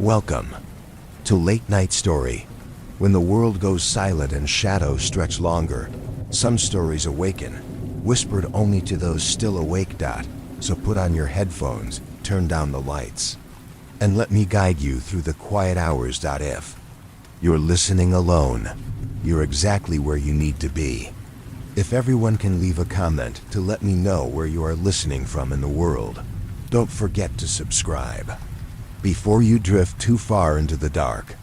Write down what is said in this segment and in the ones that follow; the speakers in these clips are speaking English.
Welcome to Late Night Story. When the world goes silent and shadows stretch longer, some stories awaken, whispered only to those still awake. So put on your headphones, turn down the lights, and let me guide you through the quiet hours. If you're listening alone, you're exactly where you need to be. If everyone can leave a comment to let me know where you are listening from in the world, don't forget to subscribe before you drift too far into the dark.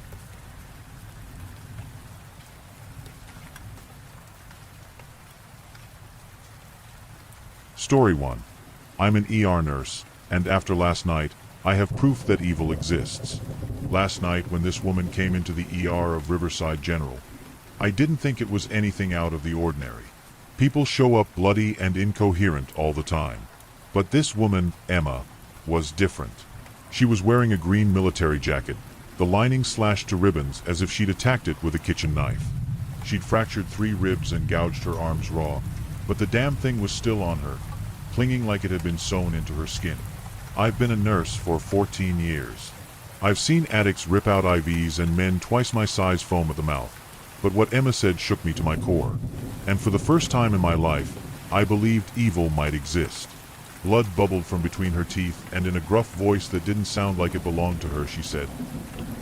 Story 1. I'm an ER nurse, and after last night, I have proof that evil exists. Last night, when this woman came into the ER of Riverside General, I didn't think it was anything out of the ordinary. People show up bloody and incoherent all the time. But this woman, Emma, was different. She was wearing a green military jacket, the lining slashed to ribbons as if she'd attacked it with a kitchen knife. She'd fractured 3 ribs and gouged her arms raw, but the damn thing was still on her, clinging like it had been sewn into her skin. I've been a nurse for 14 years. I've seen addicts rip out IVs and men twice my size foam at the mouth, but what Emma said shook me to my core. And for the first time in my life, I believed evil might exist. Blood bubbled from between her teeth, and in a gruff voice that didn't sound like it belonged to her, she said,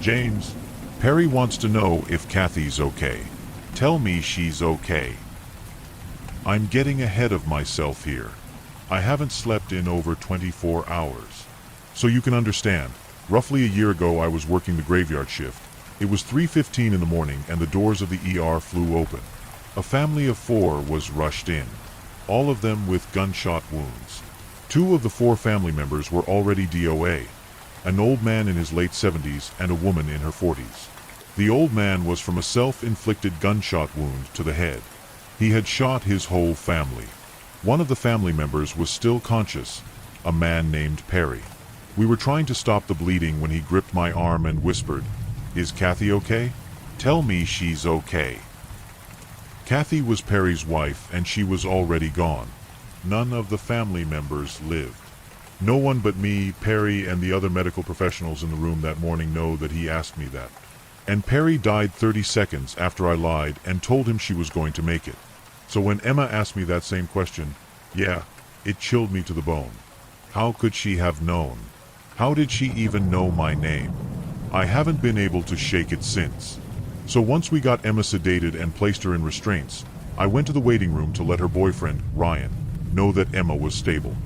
"James, Perry wants to know if Kathy's okay. Tell me she's okay." I'm getting ahead of myself here. I haven't slept in over 24 hours. So you can understand, roughly a year ago I was working the graveyard shift. It was 3:15 in the morning and the doors of the ER flew open. A family of 4 was rushed in, all of them with gunshot wounds. 2 of the 4 family members were already DOA, an old man in his late 70s and a woman in her 40s. The old man was from a self-inflicted gunshot wound to the head. He had shot his whole family. One of the family members was still conscious, a man named Perry. We were trying to stop the bleeding when he gripped my arm and whispered, "Is Kathy okay? Tell me she's okay." Kathy was Perry's wife, and she was already gone. None of the family members lived. No one but me, Perry, and the other medical professionals in the room that morning know that he asked me that. And Perry died 30 seconds after I lied and told him she was going to make it. So when Emma asked me that same question, yeah, it chilled me to the bone. How could she have known? How did she even know my name? I haven't been able to shake it since. So once we got Emma sedated and placed her in restraints, I went to the waiting room to let her boyfriend, Ryan, know that Emma was stable.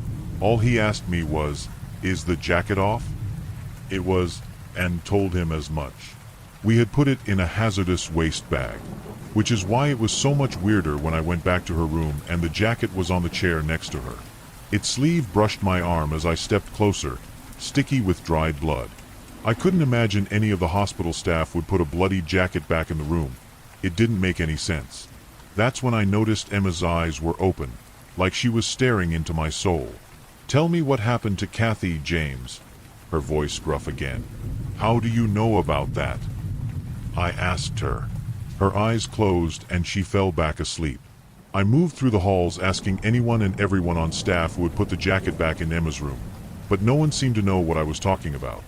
All he asked me was, "Is the jacket off?" It was, and told him as much. We had put it in a hazardous waste bag, which is why it was so much weirder when I went back to her room and the jacket was on the chair next to her. Its sleeve brushed my arm as I stepped closer, sticky with dried blood. I couldn't imagine any of the hospital staff would put a bloody jacket back in the room. It didn't make any sense. That's when I noticed Emma's eyes were open, like she was staring into my soul. "Tell me what happened to Kathy, James." Her voice gruff again. "How do you know about that?" I asked her. Her eyes closed and she fell back asleep. I moved through the halls asking anyone and everyone on staff who would put the jacket back in Emma's room, but no one seemed to know what I was talking about.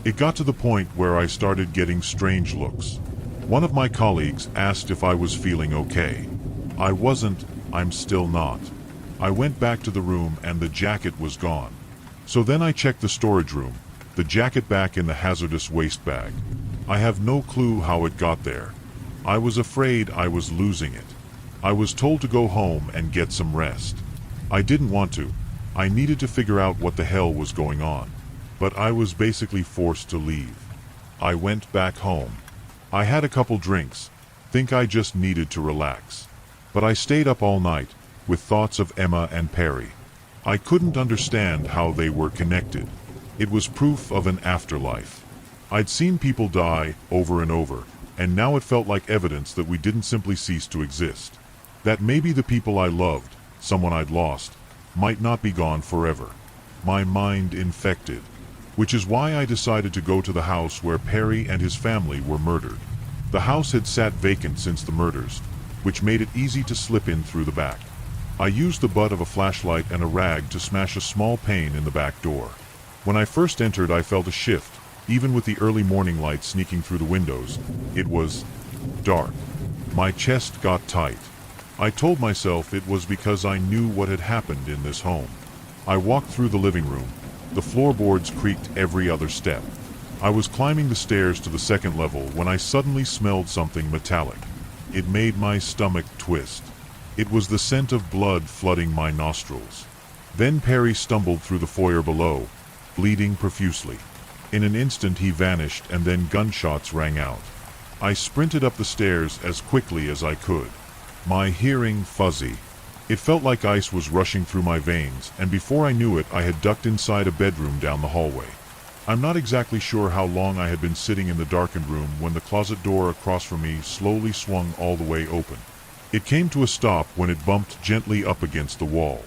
It got to the point where I started getting strange looks. One of my colleagues asked if I was feeling okay. I wasn't. I'm still not. I went back to the room and the jacket was gone. So then I checked the storage room, the jacket back in the hazardous waste bag. I have no clue how it got there. I was afraid I was losing it. I was told to go home and get some rest. I didn't want to. I needed to figure out what the hell was going on. But I was basically forced to leave. I went back home. I had a couple drinks. Think I just needed to relax. But I stayed up all night, with thoughts of Emma and Perry. I couldn't understand how they were connected. It was proof of an afterlife. I'd seen people die over and over, and now it felt like evidence that we didn't simply cease to exist. That maybe the people I loved, someone I'd lost, might not be gone forever. My mind infected. Which is why I decided to go to the house where Perry and his family were murdered. The house had sat vacant since the murders, which made it easy to slip in through the back. I used the butt of a flashlight and a rag to smash a small pane in the back door. When I first entered, I felt a shift, Even with the early morning light sneaking through the windows, it was dark. My chest got tight. I told myself it was because I knew what had happened in this home. I walked through the living room. The floorboards creaked every other step. I was climbing the stairs to the second level when I suddenly smelled something metallic. It made my stomach twist. It was the scent of blood flooding my nostrils. Then Perry stumbled through the foyer below, bleeding profusely. In an instant he vanished, and then gunshots rang out. I sprinted up the stairs as quickly as I could, my hearing fuzzy. It felt like ice was rushing through my veins, and before I knew it, I had ducked inside a bedroom down the hallway. I'm not exactly sure how long I had been sitting in the darkened room when the closet door across from me slowly swung all the way open. It came to a stop when it bumped gently up against the wall.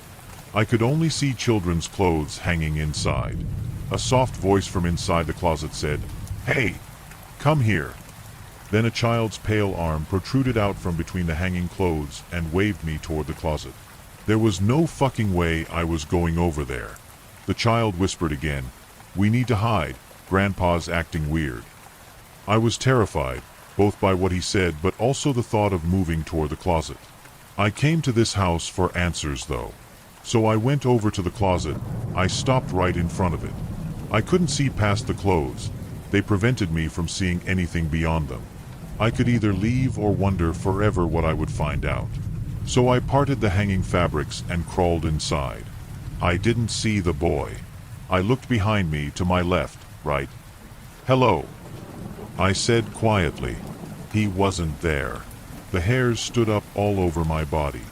I could only see children's clothes hanging inside. A soft voice from inside the closet said, "Hey, come here." Then a child's pale arm protruded out from between the hanging clothes and waved me toward the closet. There was no fucking way I was going over there. The child whispered again, "We need to hide. Grandpa's acting weird." I was terrified, both by what he said but also the thought of moving toward the closet. I came to this house for answers though. So I went over to the closet. I stopped right in front of it. I couldn't see past the clothes. They prevented me from seeing anything beyond them. I could either leave or wonder forever what I would find out. So I parted the hanging fabrics and crawled inside. I didn't see the boy. I looked behind me, to my left, right. "Hello," I said quietly. He wasn't there. The hairs stood up all over my body.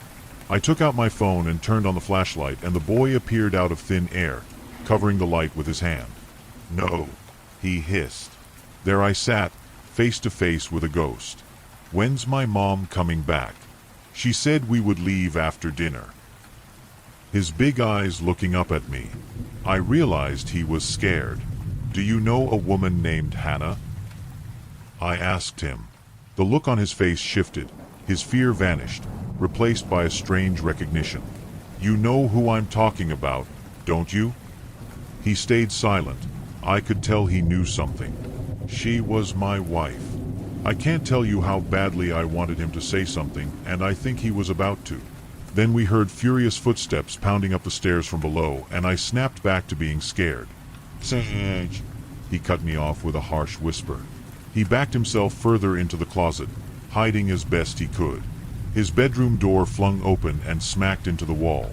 I took out my phone and turned on the flashlight, and the boy appeared out of thin air, covering the light with his hand. "No," he hissed. There I sat, face to face with a ghost. "When's my mom coming back? She said we would leave after dinner." His big eyes looking up at me. I realized he was scared. "Do you know a woman named Hannah?" I asked him. The look on his face shifted. His fear vanished, replaced by a strange recognition. "You know who I'm talking about, don't you?" He stayed silent. I could tell he knew something. She was my wife. I can't tell you how badly I wanted him to say something, and I think he was about to. Then we heard furious footsteps pounding up the stairs from below, and I snapped back to being scared. "Sage," he cut me off with a harsh whisper. He backed himself further into the closet, hiding as best he could. His bedroom door flung open and smacked into the wall.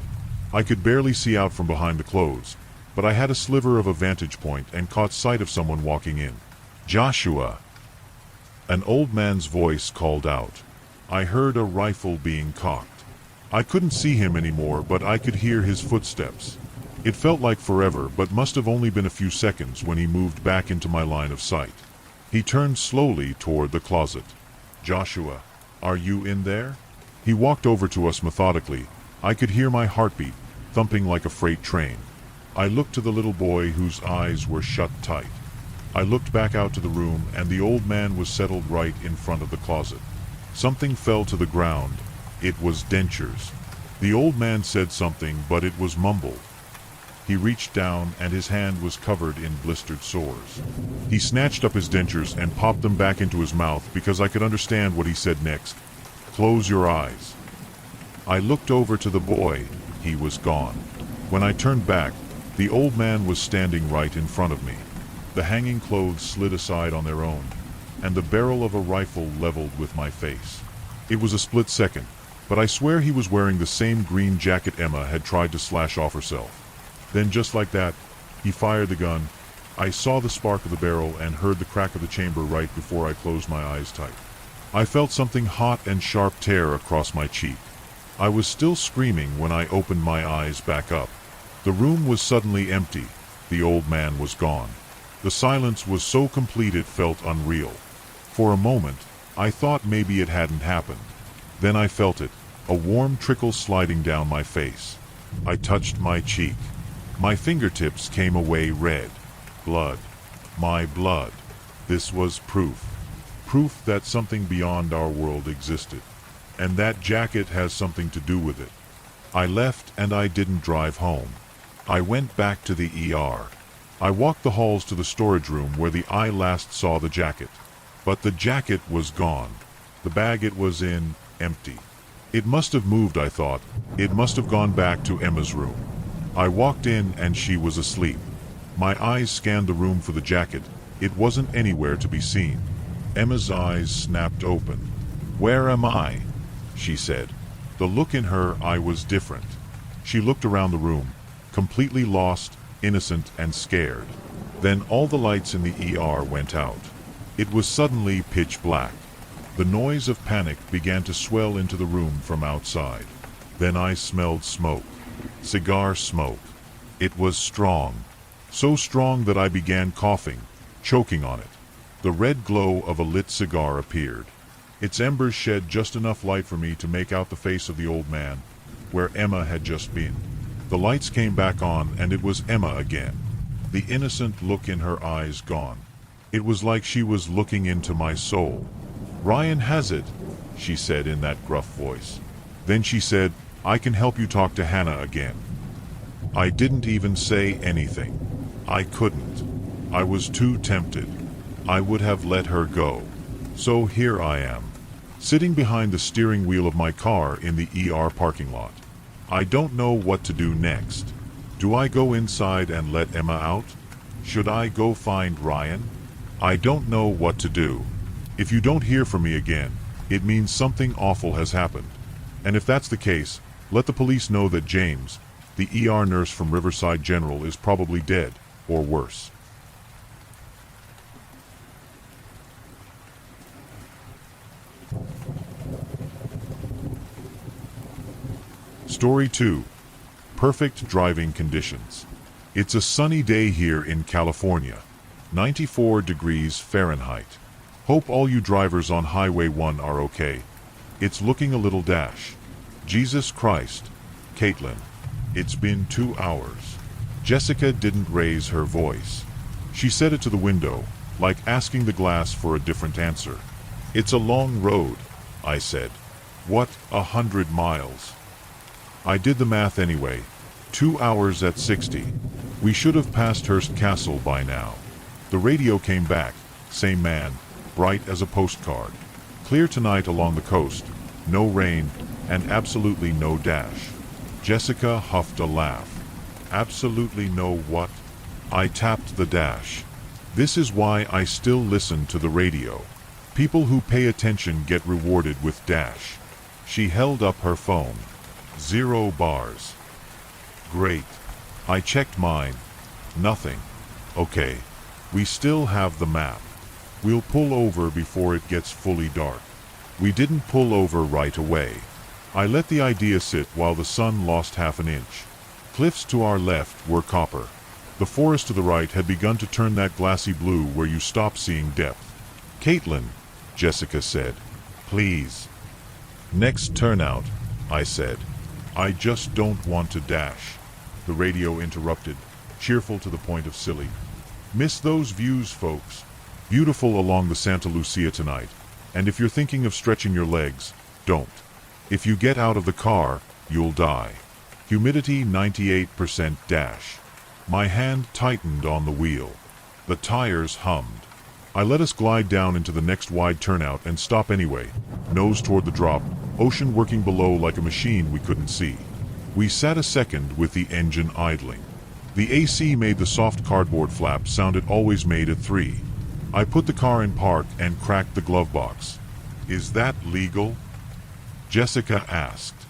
I could barely see out from behind the clothes, but I had a sliver of a vantage point and caught sight of someone walking in. "Joshua!" An old man's voice called out. I heard a rifle being cocked. I couldn't see him anymore, but I could hear his footsteps. It felt like forever, but must have only been a few seconds when he moved back into my line of sight. He turned slowly toward the closet. "Joshua, are you in there?" He walked over to us methodically. I could hear my heartbeat, thumping like a freight train. I looked to the little boy whose eyes were shut tight. I looked back out to the room, and the old man was settled right in front of the closet. Something fell to the ground. It was dentures. The old man said something, but it was mumbled. He reached down, and his hand was covered in blistered sores. He snatched up his dentures and popped them back into his mouth because I could understand what he said next. "Close your eyes." I looked over to the boy. He was gone. When I turned back, the old man was standing right in front of me. The hanging clothes slid aside on their own, and the barrel of a rifle leveled with my face. It was a split second, but I swear he was wearing the same green jacket Emma had tried to slash off herself. Then just like that, he fired the gun. I saw the spark of the barrel and heard the crack of the chamber right before I closed my eyes tight. I felt something hot and sharp tear across my cheek. I was still screaming when I opened my eyes back up. The room was suddenly empty. The old man was gone. The silence was so complete it felt unreal. For a moment, I thought maybe it hadn't happened. Then I felt it, a warm trickle sliding down my face. I touched my cheek. My fingertips came away red. Blood. My blood. This was proof. Proof that something beyond our world existed. And that jacket has something to do with it. I left, and I didn't drive home. I went back to the ER. I walked the halls to the storage room where the eye last saw the jacket. But the jacket was gone. The bag it was in, empty. It must have moved, I thought. It must have gone back to Emma's room. I walked in and she was asleep. My eyes scanned the room for the jacket. It wasn't anywhere to be seen. Emma's eyes snapped open. "Where am I?" she said. The look in her eye was different. She looked around the room, completely lost, innocent, and scared. Then all the lights in the ER went out. It was suddenly pitch black. The noise of panic began to swell into the room from outside. Then I smelled smoke. Cigar smoke. It was strong. So strong that I began coughing, choking on it. The red glow of a lit cigar appeared. Its embers shed just enough light for me to make out the face of the old man, where Emma had just been. The lights came back on and it was Emma again. The innocent look in her eyes gone. It was like she was looking into my soul. "Ryan has it," she said in that gruff voice. Then she said, "I can help you talk to Hannah again." I didn't even say anything. I couldn't. I was too tempted. I would have let her go. So here I am, sitting behind the steering wheel of my car in the ER parking lot. I don't know what to do next. Do I go inside and let Emma out? Should I go find Ryan? I don't know what to do. If you don't hear from me again, it means something awful has happened. And if that's the case, let the police know that James, the ER nurse from Riverside General, is probably dead, or worse. Story 2. Perfect driving conditions. It's a sunny day here in California. 94 degrees Fahrenheit. Hope all you drivers on Highway 1 are okay. It's looking a little dash. Jesus Christ. Caitlin. It's been 2 hours. Jessica didn't raise her voice. She said it to the window, like asking the glass for a different answer. "It's a long road," I said. "What, 100 miles?" I did the math anyway. 2 hours at 60. We should have passed Hearst Castle by now. The radio came back. Same man. Bright as a postcard. Clear tonight along the coast. No rain, and absolutely no dash. Jessica huffed a laugh. Absolutely no what? I tapped the dash. This is why I still listen to the radio. People who pay attention get rewarded with dash. She held up her phone. 0 bars. Great. I checked mine. Nothing. Okay. We still have the map. We'll pull over before it gets fully dark. We didn't pull over right away. I let the idea sit while the sun lost half an inch. Cliffs to our left were copper. The forest to the right had begun to turn that glassy blue where you stop seeing depth. "Caitlin," Jessica said. "Please." "Next turnout," I said. "I just don't want to dash." The radio interrupted, cheerful to the point of silly. "Miss those views, folks. Beautiful along the Santa Lucia tonight. And if you're thinking of stretching your legs, don't. If you get out of the car, you'll die. Humidity 98% dash." My hand tightened on the wheel. The tires hummed. I let us glide down into the next wide turnout and stop anyway, nose toward the drop, ocean working below like a machine we couldn't see. We sat a second with the engine idling. The AC made the soft cardboard flap sound it always made at 3. I put the car in park and cracked the glove box. "Is that legal?" Jessica asked.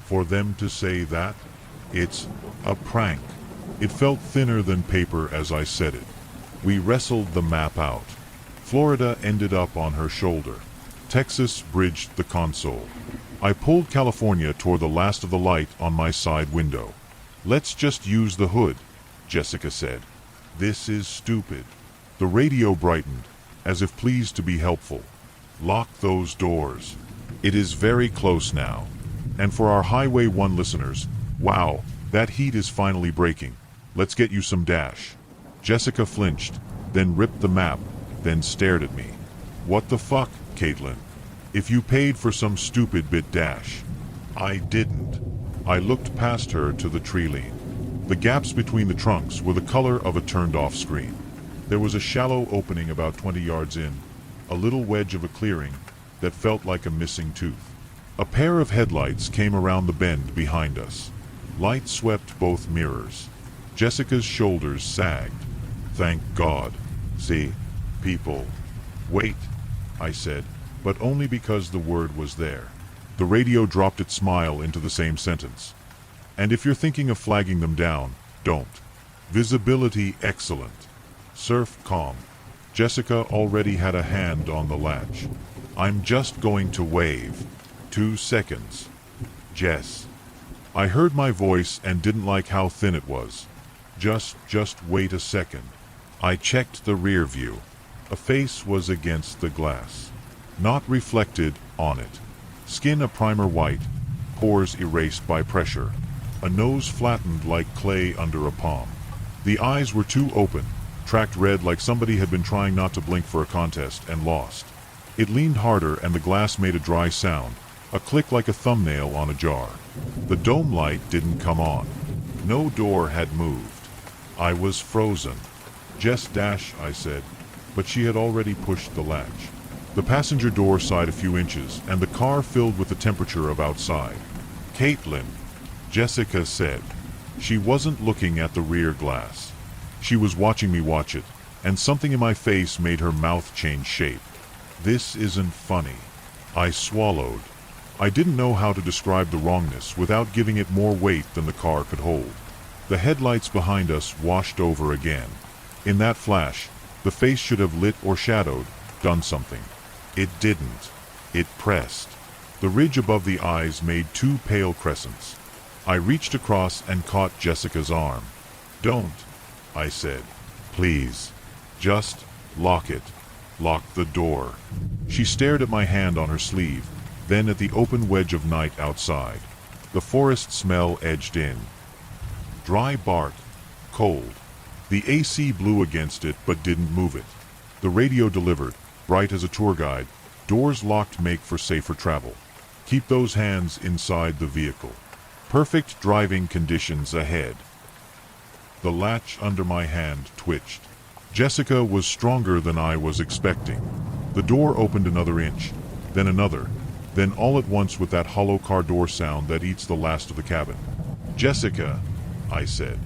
"For them to say that? It's a prank." It felt thinner than paper as I said it. We wrestled the map out. Florida ended up on her shoulder. Texas bridged the console. I pulled California toward the last of the light on my side window. "Let's just use the hood," Jessica said. "This is stupid." The radio brightened, as if pleased to be helpful. "Lock those doors. It is very close now. And for our Highway 1 listeners, wow, that heat is finally breaking. Let's get you some dash." Jessica flinched, then ripped the map, then stared at me. "What the fuck, Caitlin? If you paid for some stupid bit dash." I didn't. I looked past her to the tree lean. The gaps between the trunks were the color of a turned-off screen. There was a shallow opening about 20 yards in, a little wedge of a clearing that felt like a missing tooth. A pair of headlights came around the bend behind us. Light swept both mirrors. Jessica's shoulders sagged. Thank God. See, people. Wait, I said, but only because the word was there. The radio dropped its smile into the same sentence. And if you're thinking of flagging them down, don't. Visibility excellent. Surf calm. Jessica already had a hand on the latch. I'm just going to wave. 2 seconds. Jess. I heard my voice and didn't like how thin it was. Just wait a second. I checked the rear view. A face was against the glass. Not reflected on it. Skin a primer white, pores erased by pressure. A nose flattened like clay under a palm. The eyes were too open, tracked red like somebody had been trying not to blink for a contest and lost. It leaned harder and the glass made a dry sound, a click like a thumbnail on a jar. The dome light didn't come on. No door had moved. I was frozen. Jess dash, I said, but she had already pushed the latch. The passenger door sighed a few inches, and the car filled with the temperature of outside. Caitlin, Jessica said. She wasn't looking at the rear glass. She was watching me watch it, and something in my face made her mouth change shape. This isn't funny. I swallowed. I didn't know how to describe the wrongness without giving it more weight than the car could hold. The headlights behind us washed over again. In that flash, the face should have lit or shadowed, done something. It didn't. It pressed. The ridge above the eyes made 2 pale crescents. I reached across and caught Jessica's arm. Don't, I said. Please. Just lock it. Lock the door. She stared at my hand on her sleeve, then at the open wedge of night outside. The forest smell edged in. Dry bark. Cold. The AC blew against it but didn't move it. The radio delivered, bright as a tour guide. Doors locked make for safer travel. Keep those hands inside the vehicle. Perfect driving conditions ahead. The latch under my hand twitched. Jessica was stronger than I was expecting. The door opened another inch, then another, then all at once with that hollow car door sound that eats the last of the cabin. Jessica, I said.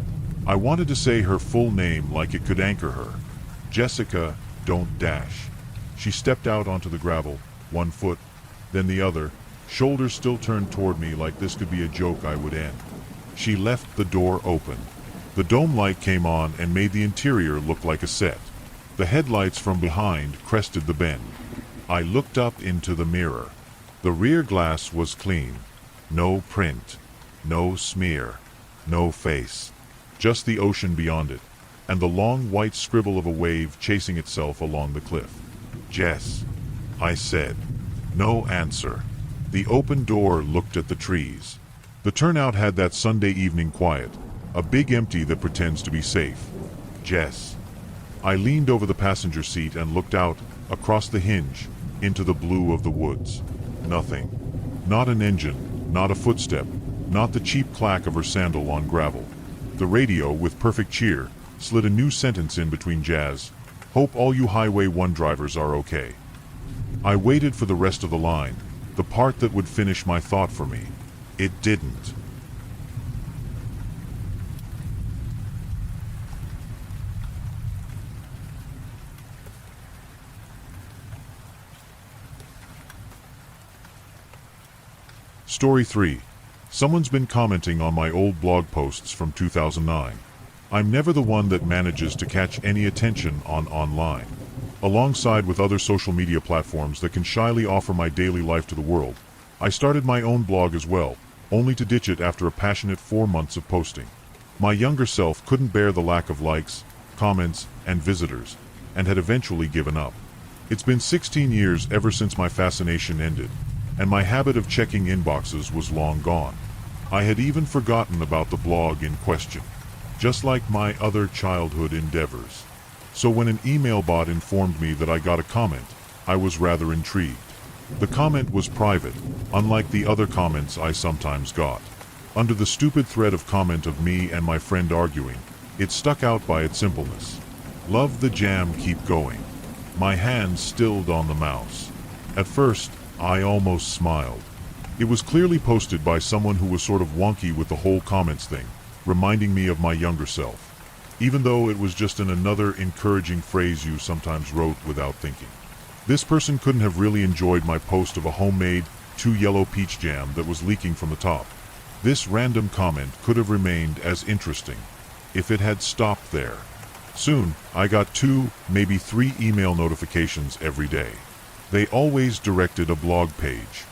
I wanted to say her full name like it could anchor her. Jessica, don't dash. She stepped out onto the gravel, one foot, then the other, shoulders still turned toward me like this could be a joke I would end. She left the door open. The dome light came on and made the interior look like a set. The headlights from behind crested the bend. I looked up into the mirror. The rear glass was clean. No print. No smear. No face. Just the ocean beyond it, and the long white scribble of a wave chasing itself along the cliff. Jess, I said. No answer. The open door looked at the trees. The turnout had that Sunday evening quiet, a big empty that pretends to be safe. Jess. I leaned over the passenger seat and looked out, across the hinge, into the blue of the woods. Nothing. Not an engine, not a footstep, not the cheap clack of her sandal on gravel. The radio, with perfect cheer, slid a new sentence in between jazz. Hope all you Highway 1 drivers are okay. I waited for the rest of the line, the part that would finish my thought for me. It didn't. Story 3. Someone's been commenting on my old blog posts from 2009. I'm never the one that manages to catch any attention on online. Alongside with other social media platforms that can shyly offer my daily life to the world, I started my own blog as well, only to ditch it after a passionate 4 months of posting. My younger self couldn't bear the lack of likes, comments, and visitors, and had eventually given up. It's been 16 years ever since my fascination ended, and my habit of checking inboxes was long gone. I had even forgotten about the blog in question, just like my other childhood endeavors. So when an email bot informed me that I got a comment, I was rather intrigued. The comment was private, unlike the other comments I sometimes got. Under the stupid thread of comment of me and my friend arguing, it stuck out by its simpleness. Love the jam, keep going. My hand stilled on the mouse. At first, I almost smiled. It was clearly posted by someone who was sort of wonky with the whole comments thing, reminding me of my younger self, even though it was just another encouraging phrase you sometimes wrote without thinking. This person couldn't have really enjoyed my post of a homemade 2 yellow peach jam that was leaking from the top. This random comment could have remained as interesting if it had stopped there. Soon, I got 2, maybe 3 email notifications every day. They always directed a blog page,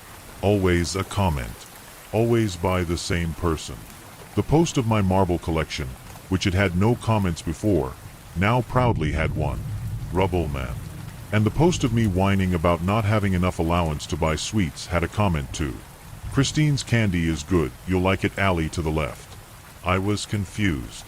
always a comment, always by the same person. The post of my marble collection, which had had no comments before, now proudly had one. Rubble Man. And the post of me whining about not having enough allowance to buy sweets had a comment too. Christine's candy is good, you'll like it, alley to the left. I was confused.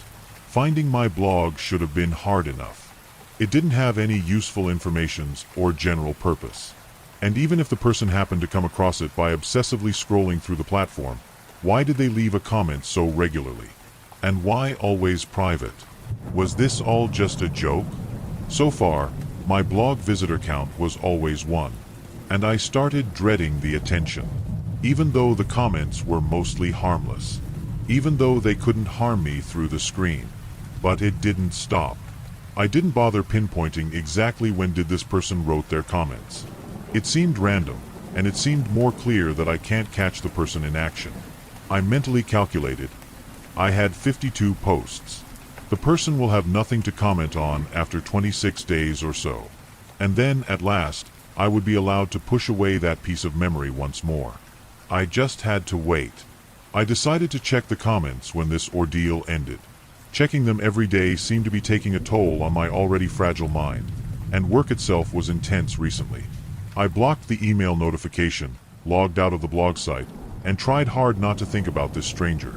Finding my blog should have been hard enough. It didn't have any useful informations or general purpose. And even if the person happened to come across it by obsessively scrolling through the platform, why did they leave a comment so regularly? And why always private? Was this all just a joke? So far, my blog visitor count was always 1. And I started dreading the attention. Even though the comments were mostly harmless. Even though they couldn't harm me through the screen. But it didn't stop. I didn't bother pinpointing exactly when did this person wrote their comments. It seemed random, and it seemed more clear that I can't catch the person in action. I mentally calculated. I had 52 posts. The person will have nothing to comment on after 26 days or so. And then, at last, I would be allowed to push away that piece of memory once more. I just had to wait. I decided to check the comments when this ordeal ended. Checking them every day seemed to be taking a toll on my already fragile mind, and work itself was intense recently. I blocked the email notification, logged out of the blog site, and tried hard not to think about this stranger.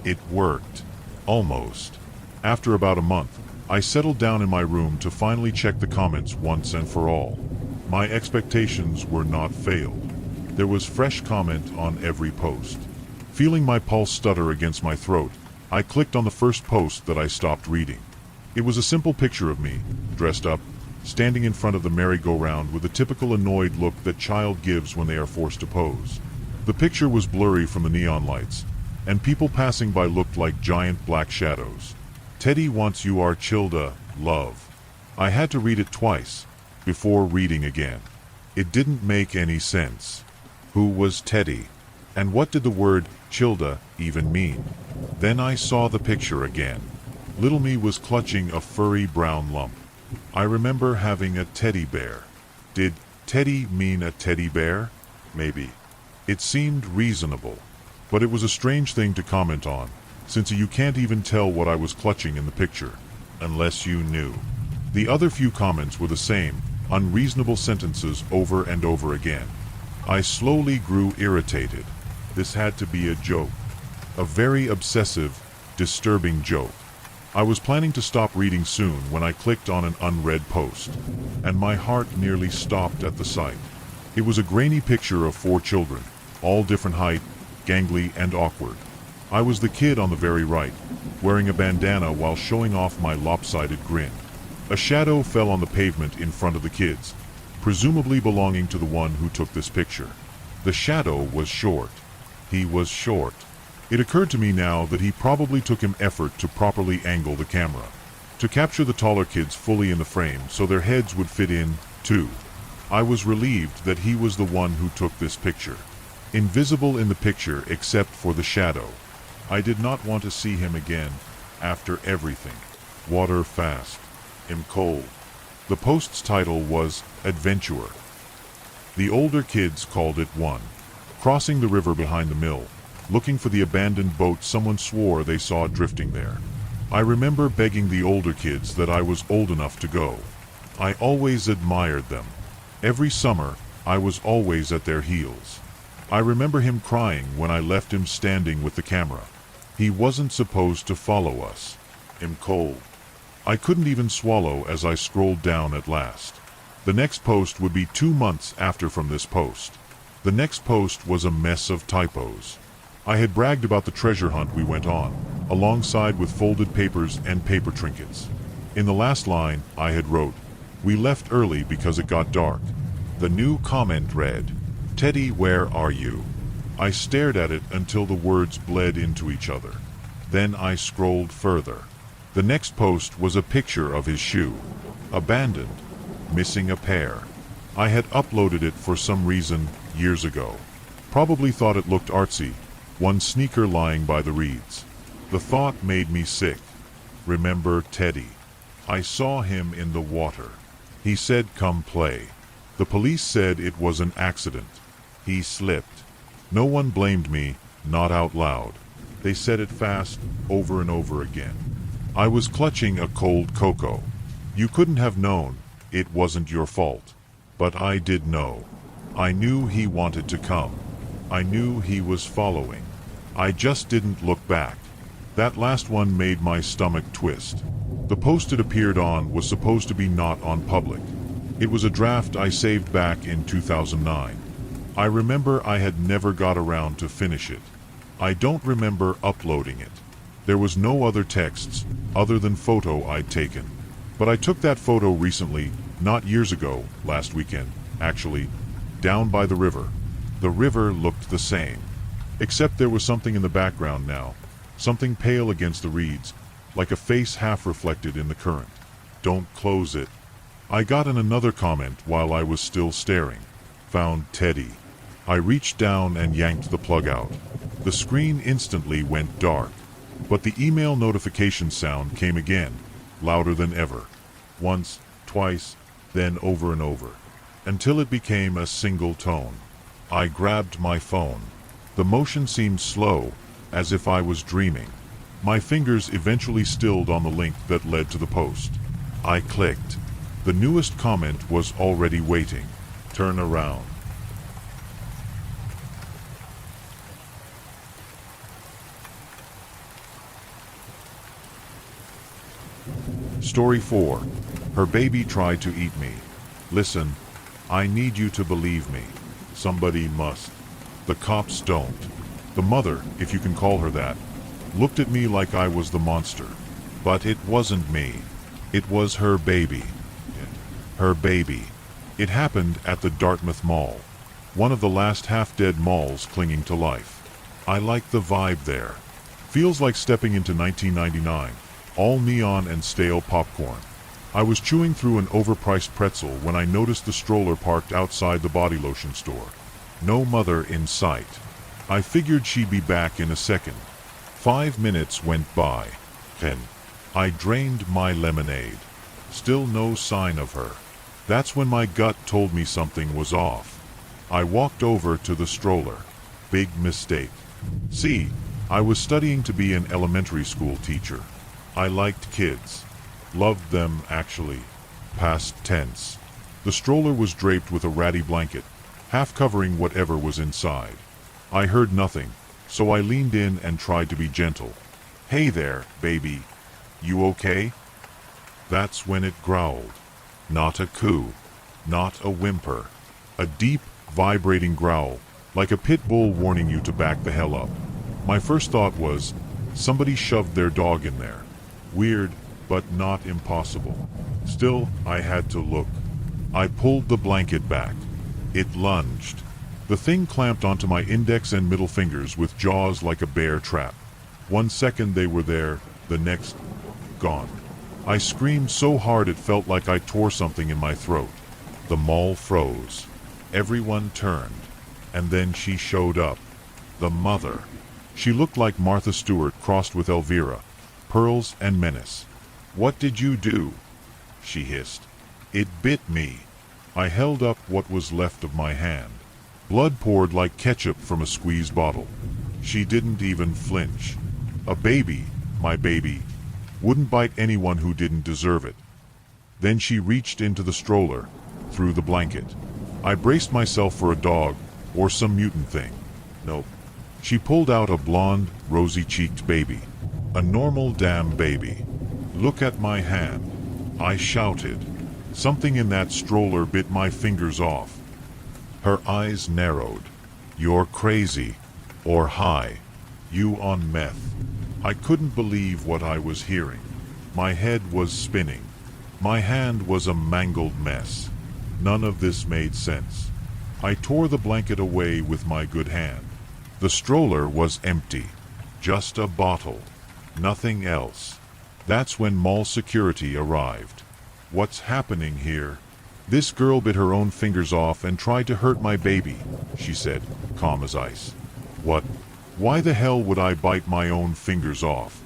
It worked. Almost. After about a month, I settled down in my room to finally check the comments once and for all. My expectations were not failed. There was fresh comment on every post. Feeling my pulse stutter against my throat, I clicked on the first post that I stopped reading. It was a simple picture of me, dressed up, standing in front of the merry-go-round with the typical annoyed look that child gives when they are forced to pose. The picture was blurry from the neon lights, and people passing by looked like giant black shadows. Teddy wants you are Childa, love. I had to read it twice, before reading again. It didn't make any sense. Who was Teddy? And what did the word Childa even mean? Then I saw the picture again. Little me was clutching a furry brown lump. I remember having a teddy bear. Did Teddy mean a teddy bear? Maybe. It seemed reasonable. But it was a strange thing to comment on, since you can't even tell what I was clutching in the picture, unless you knew. The other few comments were the same, unreasonable sentences over and over again. I slowly grew irritated. This had to be a joke. A very obsessive, disturbing joke. I was planning to stop reading soon when I clicked on an unread post, and my heart nearly stopped at the sight. It was a grainy picture of 4 children, all different height, gangly and awkward. I was the kid on the very right, wearing a bandana while showing off my lopsided grin. A shadow fell on the pavement in front of the kids, presumably belonging to the one who took this picture. The shadow was short. He was short. It occurred to me now that he probably took him effort to properly angle the camera, to capture the taller kids fully in the frame so their heads would fit in, too. I was relieved that he was the one who took this picture. Invisible in the picture except for the shadow. I did not want to see him again, after everything. Water fast. Am cold. The post's title was Adventurer. The older kids called it one. Crossing the river behind the mill, looking for the abandoned boat someone swore they saw drifting there. I remember begging the older kids that I was old enough to go. I always admired them. Every summer, I was always at their heels. I remember him crying when I left him standing with the camera. He wasn't supposed to follow us. I'm cold. I couldn't even swallow as I scrolled down at last. The next post would be 2 months after from this post. The next post was a mess of typos. I had bragged about the treasure hunt we went on, alongside with folded papers and paper trinkets. In the last line, I had wrote, "We left early because it got dark." The new comment read, "Teddy, where are you?" I stared at it until the words bled into each other. Then I scrolled further. The next post was a picture of his shoe. Abandoned. Missing a pair. I had uploaded it for some reason years ago. Probably thought it looked artsy. One sneaker lying by the reeds. The thought made me sick. Remember Teddy. I saw him in the water. He said come play. The police said it was an accident. He slipped. No one blamed me, not out loud. They said it fast, over and over again. I was clutching a cold cocoa. You couldn't have known, it wasn't your fault. But I did know. I knew he wanted to come. I knew he was following. I just didn't look back. That last one made my stomach twist. The post it appeared on was supposed to be not on public. It was a draft I saved back in 2009. I remember I had never got around to finish it. I don't remember uploading it. There was no other texts, other than photo I'd taken. But I took that photo recently, not years ago, last weekend, actually, down by the river. The river looked the same. Except there was something in the background now. Something pale against the reeds, like a face half reflected in the current. Don't close it. I got in another comment while I was still staring. Found Teddy. I reached down and yanked the plug out. The screen instantly went dark. But the email notification sound came again, louder than ever. Once, twice, then over and over, until it became a single tone. I grabbed my phone. The motion seemed slow, as if I was dreaming. My fingers eventually stilled on the link that led to the post. I clicked. The newest comment was already waiting. Turn around. Story 4. Her baby tried to eat me. Listen, I need you to believe me. Somebody must. The cops don't. The mother, if you can call her that, looked at me like I was the monster. But it wasn't me. It was her baby. Her baby. It happened at the Dartmouth Mall. One of the last half-dead malls clinging to life. I like the vibe there. Feels like stepping into 1999. All neon and stale popcorn. I was chewing through an overpriced pretzel when I noticed the stroller parked outside the body lotion store. No mother in sight. I figured she'd be back in a second. 5 minutes went by. Then I drained my lemonade. Still no sign of her. That's when my gut told me something was off. I walked over to the stroller. Big mistake. See, I was studying to be an elementary school teacher. I liked kids. Loved them, actually. Past tense. The stroller was draped with a ratty blanket, half covering whatever was inside. I heard nothing, so I leaned in and tried to be gentle. "Hey there, baby. You okay?" That's when it growled. Not a coo. Not a whimper. A deep, vibrating growl, like a pit bull warning you to back the hell up. My first thought was, somebody shoved their dog in there. Weird, but not impossible. Still, I had to look. I pulled the blanket back. It lunged. The thing clamped onto my index and middle fingers with jaws like a bear trap. 1 second they were there, the next, gone. I screamed so hard it felt like I tore something in my throat. The mall froze. Everyone turned. And then she showed up. The mother. She looked like Martha Stewart crossed with Elvira. Pearls and menace. "What did you do?" she hissed. It bit me. I held up what was left of my hand. Blood poured like ketchup from a squeezed bottle. She didn't even flinch. A baby, my baby, wouldn't bite anyone who didn't deserve it. Then she reached into the stroller, through the blanket. I braced myself for a dog, or some mutant thing. Nope. She pulled out a blonde, rosy-cheeked baby. A normal damn baby. "Look at my hand," I shouted. Something in that stroller bit my fingers off. Her eyes narrowed. "You're crazy. Or high. You on meth. I couldn't believe what I was hearing. My head was spinning. My hand was a mangled mess. None of this made sense. I tore the blanket away with my good hand. The stroller was empty. Just a bottle. Nothing else. That's when mall security arrived. What's happening here? This girl bit her own fingers off and tried to hurt my baby, she said, calm as ice. What? Why the hell would I bite my own fingers off?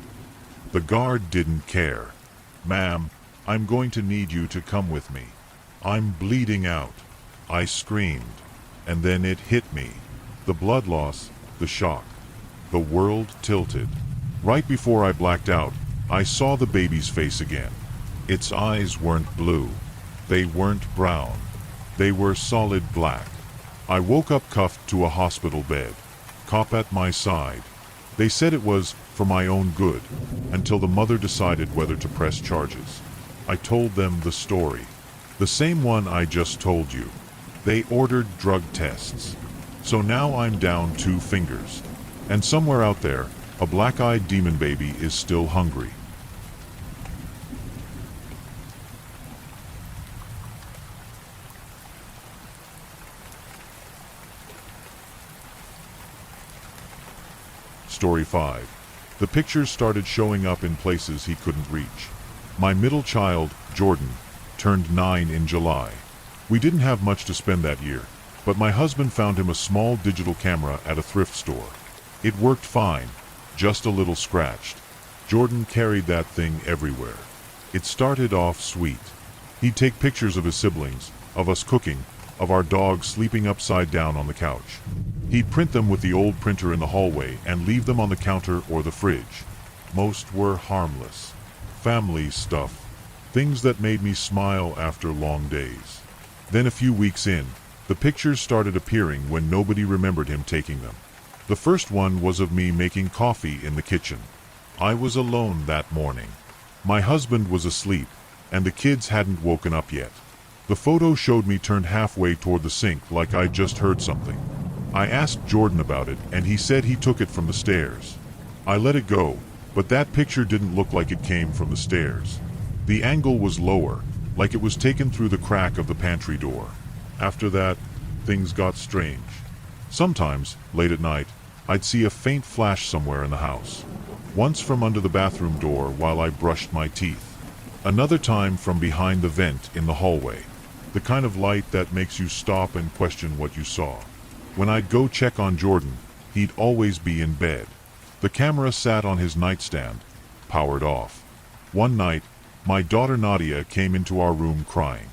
The guard didn't care. Ma'am, I'm going to need you to come with me. I'm bleeding out. I screamed. And then it hit me. The blood loss, the shock. The world tilted. Right before I blacked out, I saw the baby's face again. Its eyes weren't blue. They weren't brown. They were solid black. I woke up cuffed to a hospital bed. Cop at my side. They said it was for my own good, until the mother decided whether to press charges. I told them the story. The same one I just told you. They ordered drug tests. So now I'm down 2 fingers. And somewhere out there, a black-eyed demon baby is still hungry. Story 5. The pictures started showing up in places he couldn't reach. My middle child, Jordan, turned 9 in July. We didn't have much to spend that year, but my husband found him a small digital camera at a thrift store. It worked fine, just a little scratched. Jordan carried that thing everywhere. It started off sweet. He'd take pictures of his siblings, of us cooking, of our dog sleeping upside down on the couch. He'd print them with the old printer in the hallway and leave them on the counter or the fridge. Most were harmless. Family stuff. Things that made me smile after long days. Then a few weeks in, the pictures started appearing when nobody remembered him taking them. The first one was of me making coffee in the kitchen. I was alone that morning. My husband was asleep, and the kids hadn't woken up yet. The photo showed me turned halfway toward the sink like I'd just heard something. I asked Jordan about it, and he said he took it from the stairs. I let it go, but that picture didn't look like it came from the stairs. The angle was lower, like it was taken through the crack of the pantry door. After that, things got strange. Sometimes, late at night, I'd see a faint flash somewhere in the house. Once from under the bathroom door while I brushed my teeth. Another time from behind the vent in the hallway. The kind of light that makes you stop and question what you saw. When I'd go check on Jordan, he'd always be in bed. The camera sat on his nightstand, powered off. One night, my daughter Nadia came into our room crying.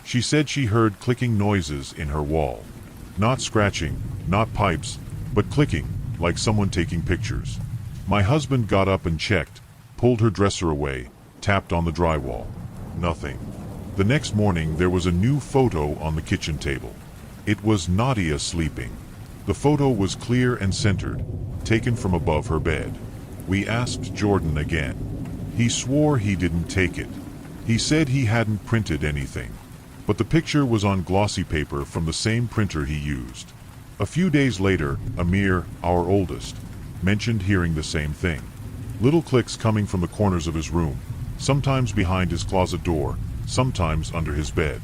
She said she heard clicking noises in her wall. Not scratching, not pipes, but clicking, like someone taking pictures. My husband got up and checked, pulled her dresser away, tapped on the drywall. Nothing. The next morning there was a new photo on the kitchen table. It was Nadia sleeping. The photo was clear and centered, taken from above her bed. We asked Jordan again. He swore he didn't take it. He said he hadn't printed anything. But the picture was on glossy paper from the same printer he used. A few days later, Amir, our oldest, mentioned hearing the same thing. Little clicks coming from the corners of his room, sometimes behind his closet door, sometimes under his bed.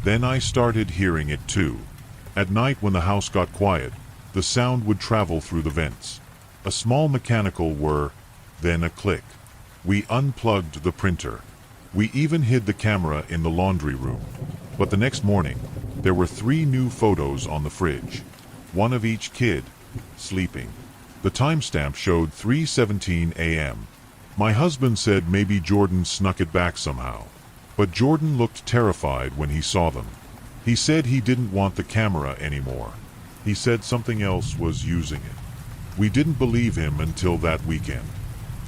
Then I started hearing it too. At night when the house got quiet, the sound would travel through the vents. A small mechanical whir, then a click. We unplugged the printer. We even hid the camera in the laundry room. But the next morning, there were 3 new photos on the fridge. One of each kid, sleeping. The timestamp showed 3:17 a.m. My husband said maybe Jordan snuck it back somehow. But Jordan looked terrified when he saw them. He said he didn't want the camera anymore. He said something else was using it. We didn't believe him until that weekend.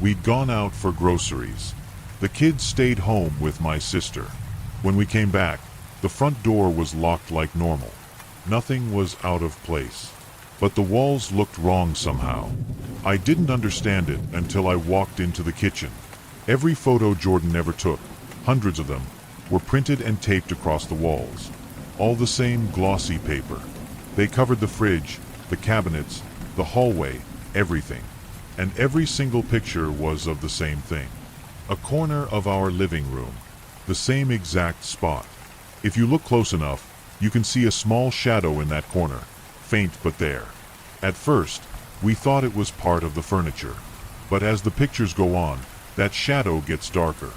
We'd gone out for groceries. The kids stayed home with my sister. When we came back, the front door was locked like normal. Nothing was out of place. But the walls looked wrong somehow. I didn't understand it until I walked into the kitchen. Every photo Jordan ever took, hundreds of them, were printed and taped across the walls. All the same glossy paper. They covered the fridge, the cabinets, the hallway, everything. and every single picture was of the same thing. A corner of our living room, the same exact spot. If you look close enough, you can see a small shadow in that corner, faint but there. At first, we thought it was part of the furniture, but as the pictures go on, that shadow gets darker,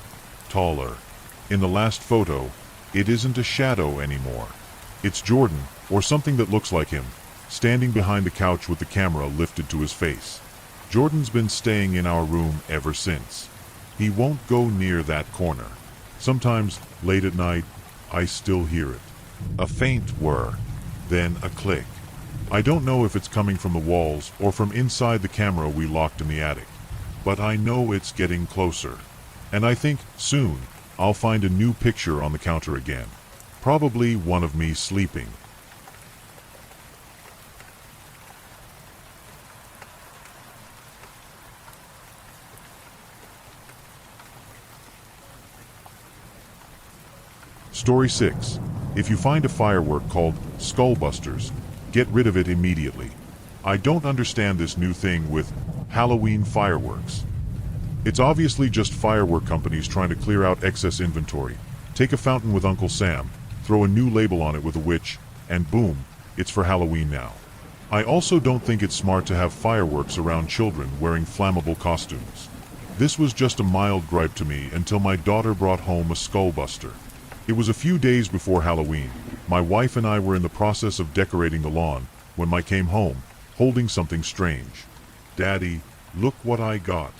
taller. In the last photo, it isn't a shadow anymore. It's Jordan, or something that looks like him, standing behind the couch with the camera lifted to his face. Jordan's been staying in our room ever since. He won't go near that corner. Sometimes, late at night, I still hear it. A faint whir, then a click. I don't know if it's coming from the walls or from inside the camera we locked in the attic, but I know it's getting closer. And I think, soon, I'll find a new picture on the counter again. Probably one of me sleeping. Story 6. If you find a firework called Skullbusters, get rid of it immediately. I don't understand this new thing with Halloween fireworks. It's obviously just firework companies trying to clear out excess inventory. Take a fountain with Uncle Sam, throw a new label on it with a witch, and boom, it's for Halloween now. I also don't think it's smart to have fireworks around children wearing flammable costumes. This was just a mild gripe to me until my daughter brought home a skullbuster. It was a few days before Halloween. My wife and I were in the process of decorating the lawn when Mike came home, holding something strange. "Daddy, look what I got."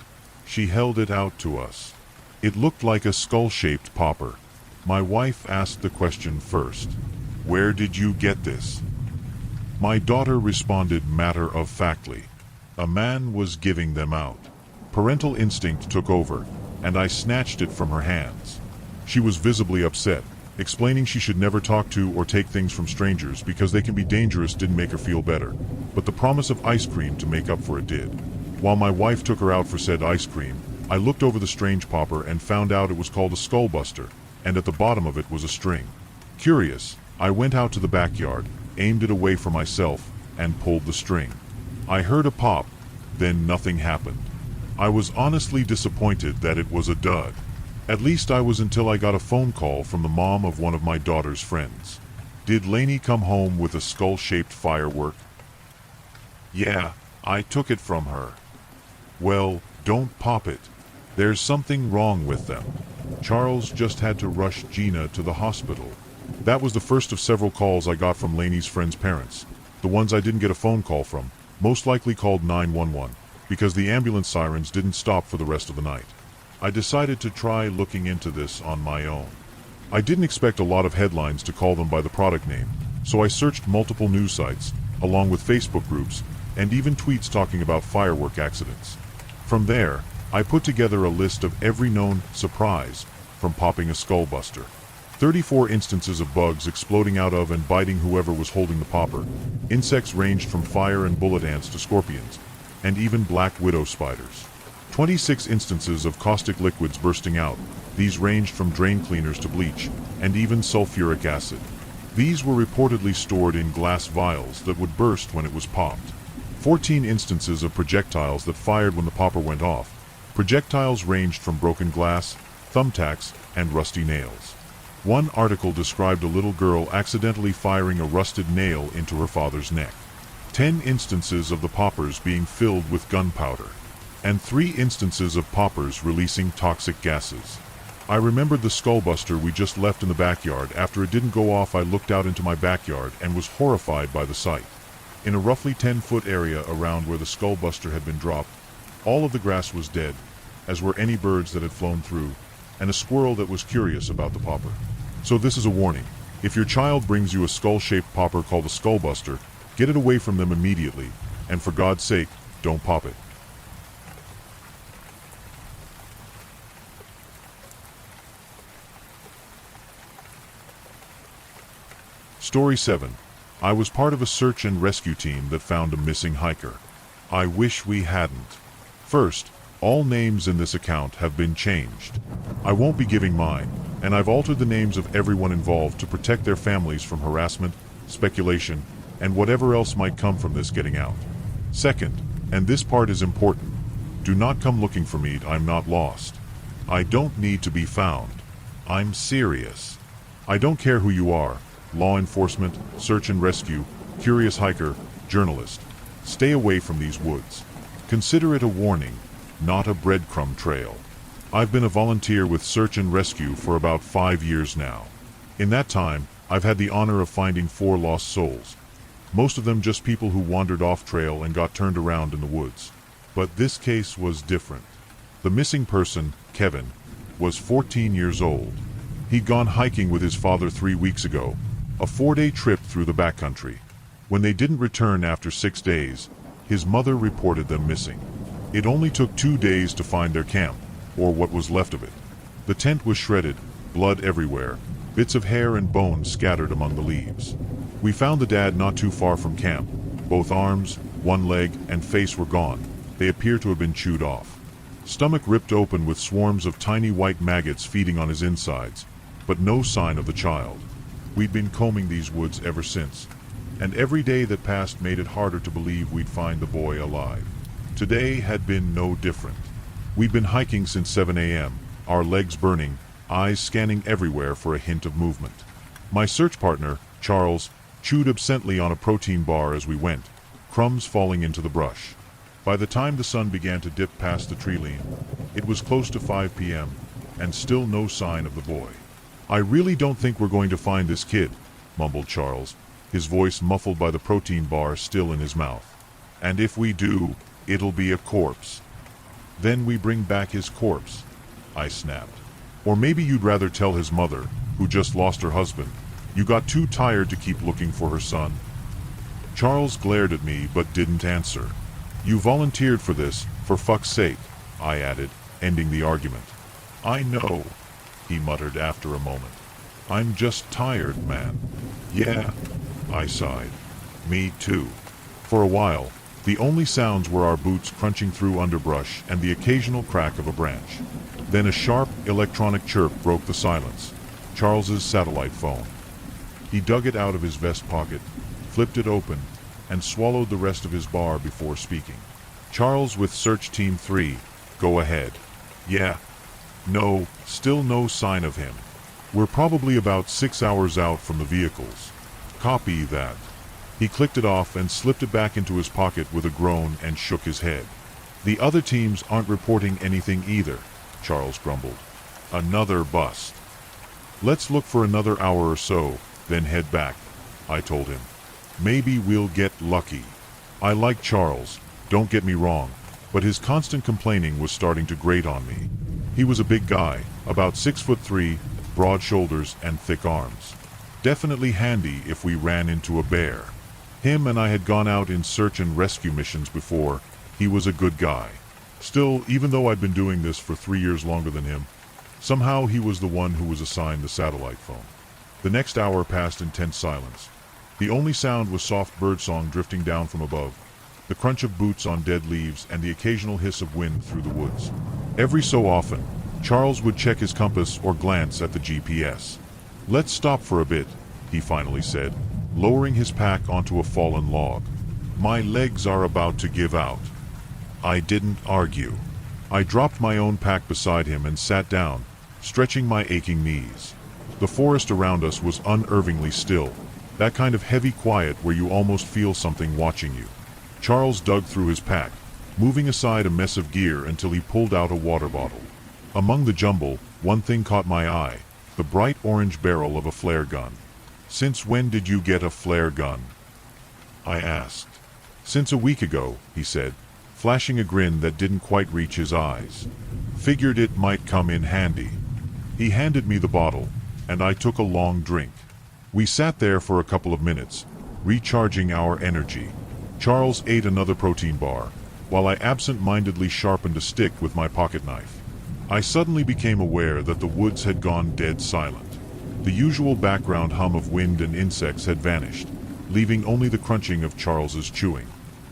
She held it out to us. It looked like a skull-shaped popper. My wife asked the question first. "Where did you get this?" My daughter responded matter-of-factly. "A man was giving them out." Parental instinct took over, and I snatched it from her hands. She was visibly upset, explaining she should never talk to or take things from strangers because they can be dangerous didn't make her feel better, but the promise of ice cream to make up for it did. While my wife took her out for said ice cream, I looked over the strange popper and found out it was called a skullbuster, and at the bottom of it was a string. Curious, I went out to the backyard, aimed it away from myself, and pulled the string. I heard a pop, then nothing happened. I was honestly disappointed that it was a dud. At least I was until I got a phone call from the mom of one of my daughter's friends. "Did Lainey come home with a skull-shaped firework?" "Yeah, I took it from her." "Well, don't pop it. There's something wrong with them." Charles just had to rush Gina to the hospital. That was the first of several calls I got from Lainey's friends' parents. The ones I didn't get a phone call from, most likely called 911, because the ambulance sirens didn't stop for the rest of the night. I decided to try looking into this on my own. I didn't expect a lot of headlines to call them by the product name, so I searched multiple news sites, along with Facebook groups, and even tweets talking about firework accidents. From there, I put together a list of every known surprise from popping a skullbuster. 34 instances of bugs exploding out of and biting whoever was holding the popper. Insects ranged from fire and bullet ants to scorpions, and even black widow spiders. 26 instances of caustic liquids bursting out. These ranged from drain cleaners to bleach, and even sulfuric acid. These were reportedly stored in glass vials that would burst when it was popped. 14 instances of projectiles that fired when the popper went off. Projectiles ranged from broken glass, thumbtacks, and rusty nails. One article described a little girl accidentally firing a rusted nail into her father's neck. 10 instances of the poppers being filled with gunpowder. And 3 instances of poppers releasing toxic gases. I remembered the skullbuster we just left in the backyard. After it didn't go off, I looked out into my backyard and was horrified by the sight. In a roughly 10-foot area around where the skullbuster had been dropped, all of the grass was dead, as were any birds that had flown through, and a squirrel that was curious about the popper. So this is a warning. If your child brings you a skull-shaped popper called a skullbuster, get it away from them immediately, and for God's sake, don't pop it. Story 7. I was part of a search and rescue team that found a missing hiker. I wish we hadn't. First, all names in this account have been changed. I won't be giving mine, and I've altered the names of everyone involved to protect their families from harassment, speculation, and whatever else might come from this getting out. Second, and this part is important, Do not come looking for me, I'm not lost. I don't need to be found. I'm serious. I don't care who you are, law enforcement, search and rescue, curious hiker, journalist. Stay away from these woods. Consider it a warning, not a breadcrumb trail. I've been a volunteer with search and rescue for about 5 years now. In that time, I've had the honor of finding 4 lost souls. Most of them just people who wandered off trail and got turned around in the woods. But this case was different. The missing person, Kevin, was 14 years old. He'd gone hiking with his father 3 weeks ago, a 4-day trip through the backcountry. When they didn't return after 6 days, his mother reported them missing. It only took 2 days to find their camp, or what was left of it. The tent was shredded, blood everywhere, bits of hair and bones scattered among the leaves. We found the dad not too far from camp. Both arms, one leg, and face were gone. They appear to have been chewed off. Stomach ripped open with swarms of tiny white maggots feeding on his insides, but no sign of the child. We'd been combing these woods ever since, and every day that passed made it harder to believe we'd find the boy alive. Today had been no different. We'd been hiking since 7 a.m., our legs burning, eyes scanning everywhere for a hint of movement. My search partner, Charles, chewed absently on a protein bar as we went, crumbs falling into the brush. By the time the sun began to dip past the tree line, it was close to 5 p.m., and still no sign of the boy. I really don't think we're going to find this kid, mumbled Charles, his voice muffled by the protein bar still in his mouth. And if we do, it'll be a corpse. Then we bring back his corpse, I snapped. Or maybe you'd rather tell his mother, who just lost her husband, you got too tired to keep looking for her son. Charles glared at me but didn't answer. You volunteered for this, for fuck's sake, I added, ending the argument. I know, he muttered after a moment. I'm just tired, man. Yeah, I sighed. Me too. For a while, the only sounds were our boots crunching through underbrush and the occasional crack of a branch. Then a sharp, electronic chirp broke the silence. Charles's satellite phone. He dug it out of his vest pocket, flipped it open, and swallowed the rest of his bar before speaking. Charles with Search Team 3, go ahead. Yeah. No, still no sign of him. We're probably about 6 hours out from the vehicles. Copy that. He clicked it off and slipped it back into his pocket with a groan and shook his head. The other teams aren't reporting anything either, Charles grumbled. Another bust. Let's look for another hour or so, then head back, I told him. Maybe we'll get lucky. I like Charles, don't get me wrong, but his constant complaining was starting to grate on me. He was a big guy, about 6'3", broad shoulders and thick arms. Definitely handy if we ran into a bear. Him and I had gone out in search and rescue missions before. He was a good guy. Still, even though I'd been doing this for 3 years longer than him, somehow he was the one who was assigned the satellite phone. The next hour passed in tense silence. The only sound was soft birdsong drifting down from above, the crunch of boots on dead leaves and the occasional hiss of wind through the woods. Every so often, Charles would check his compass or glance at the GPS. Let's stop for a bit, he finally said, lowering his pack onto a fallen log. My legs are about to give out. I didn't argue. I dropped my own pack beside him and sat down, stretching my aching knees. The forest around us was unnervingly still, that kind of heavy quiet where you almost feel something watching you. Charles dug through his pack, moving aside a mess of gear until he pulled out a water bottle. Among the jumble, one thing caught my eye, the bright orange barrel of a flare gun. Since when did you get a flare gun? I asked. Since a week ago, he said, flashing a grin that didn't quite reach his eyes. Figured it might come in handy. He handed me the bottle, and I took a long drink. We sat there for a couple of minutes, recharging our energy. Charles ate another protein bar, while I absent-mindedly sharpened a stick with my pocket knife. I suddenly became aware that the woods had gone dead silent. The usual background hum of wind and insects had vanished, leaving only the crunching of Charles's chewing.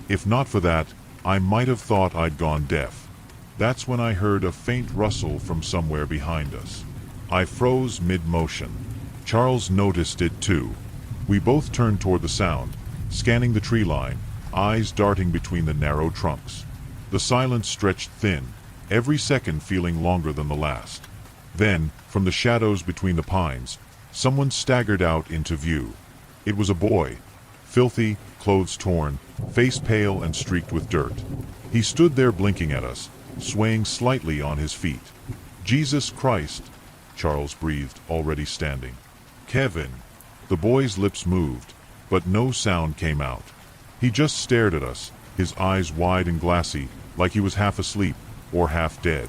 If not for that, I might have thought I'd gone deaf. That's when I heard a faint rustle from somewhere behind us. I froze mid-motion. Charles noticed it too. We both turned toward the sound, scanning the tree line, eyes darting between the narrow trunks. The silence stretched thin, every second feeling longer than the last. Then, from the shadows between the pines, someone staggered out into view. It was a boy, filthy, clothes torn, face pale and streaked with dirt. He stood there blinking at us, swaying slightly on his feet. "Jesus Christ," Charles breathed, already standing. "Kevin." The boy's lips moved, but no sound came out. He just stared at us, his eyes wide and glassy, like he was half asleep or half dead.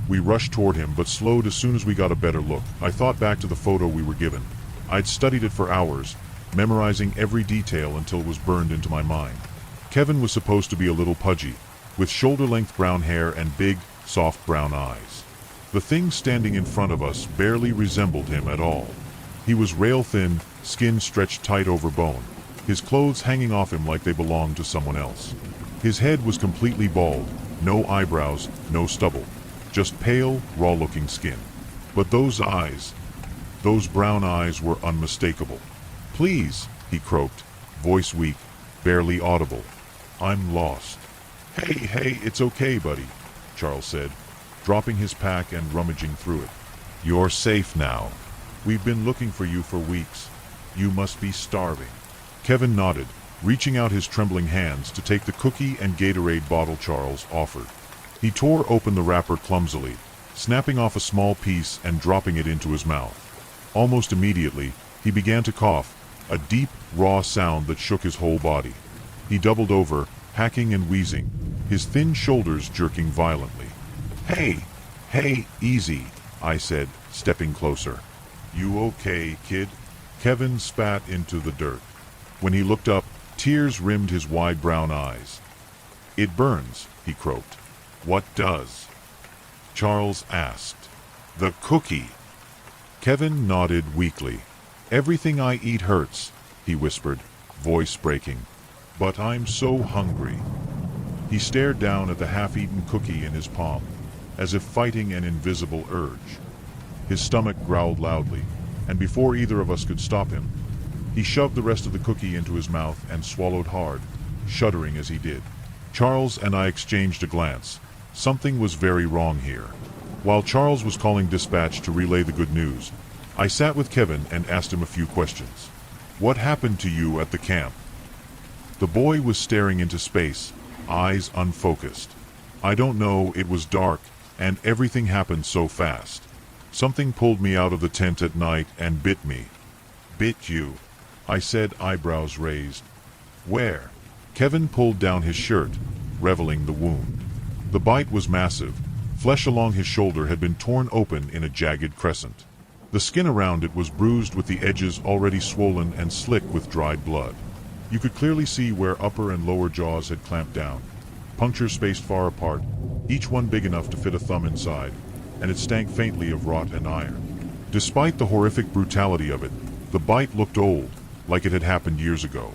We rushed toward him, but slowed as soon as we got a better look. I thought back to the photo we were given. I'd studied it for hours, memorizing every detail until it was burned into my mind. Kevin was supposed to be a little pudgy, with shoulder-length brown hair and big, soft brown eyes. The thing standing in front of us barely resembled him at all. He was rail-thin, skin stretched tight over bone, his clothes hanging off him like they belonged to someone else. His head was completely bald, no eyebrows, no stubble, just pale, raw-looking skin. But those eyes, those brown eyes were unmistakable. "Please," he croaked, voice weak, barely audible. "I'm lost." Hey, it's okay, buddy," Charles said, dropping his pack and rummaging through it. "You're safe now. We've been looking for you for weeks. You must be starving." Kevin nodded, reaching out his trembling hands to take the cookie and Gatorade bottle Charles offered. He tore open the wrapper clumsily, snapping off a small piece and dropping it into his mouth. Almost immediately, he began to cough, a deep, raw sound that shook his whole body. He doubled over, hacking and wheezing, his thin shoulders jerking violently. Hey, easy," I said, stepping closer. "You okay, kid?" Kevin spat into the dirt. When he looked up, tears rimmed his wide brown eyes. "It burns," he croaked. "What does?" Charles asked. "The cookie." Kevin nodded weakly. "Everything I eat hurts," he whispered, voice breaking. "But I'm so hungry." He stared down at the half-eaten cookie in his palm, as if fighting an invisible urge. His stomach growled loudly, and before either of us could stop him, he shoved the rest of the cookie into his mouth and swallowed hard, shuddering as he did. Charles and I exchanged a glance. Something was very wrong here. While Charles was calling dispatch to relay the good news, I sat with Kevin and asked him a few questions. "What happened to you at the camp?" The boy was staring into space, eyes unfocused. "I don't know, it was dark, and everything happened so fast. Something pulled me out of the tent at night and bit me." "Bit you?" I said, eyebrows raised. "Where?" Kevin pulled down his shirt, revealing the wound. The bite was massive. Flesh along his shoulder had been torn open in a jagged crescent. The skin around it was bruised with the edges already swollen and slick with dried blood. You could clearly see where upper and lower jaws had clamped down, punctures spaced far apart, each one big enough to fit a thumb inside, and it stank faintly of rot and iron. Despite the horrific brutality of it, the bite looked old, like it had happened years ago.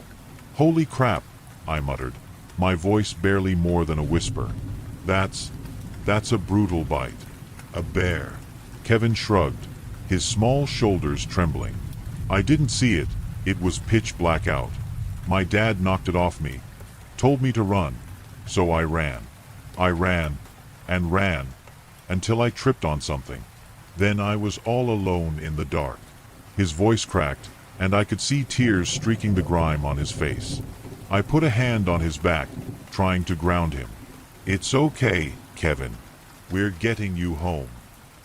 "Holy crap," I muttered, my voice barely more than a whisper. That's a brutal bite. A bear." Kevin shrugged, his small shoulders trembling. "I didn't see it. It was pitch black out. My dad knocked it off me, told me to run, so I ran. I ran, and ran, until I tripped on something. Then I was all alone in the dark." His voice cracked, and I could see tears streaking the grime on his face. I put a hand on his back, trying to ground him. "It's okay, Kevin. We're getting you home.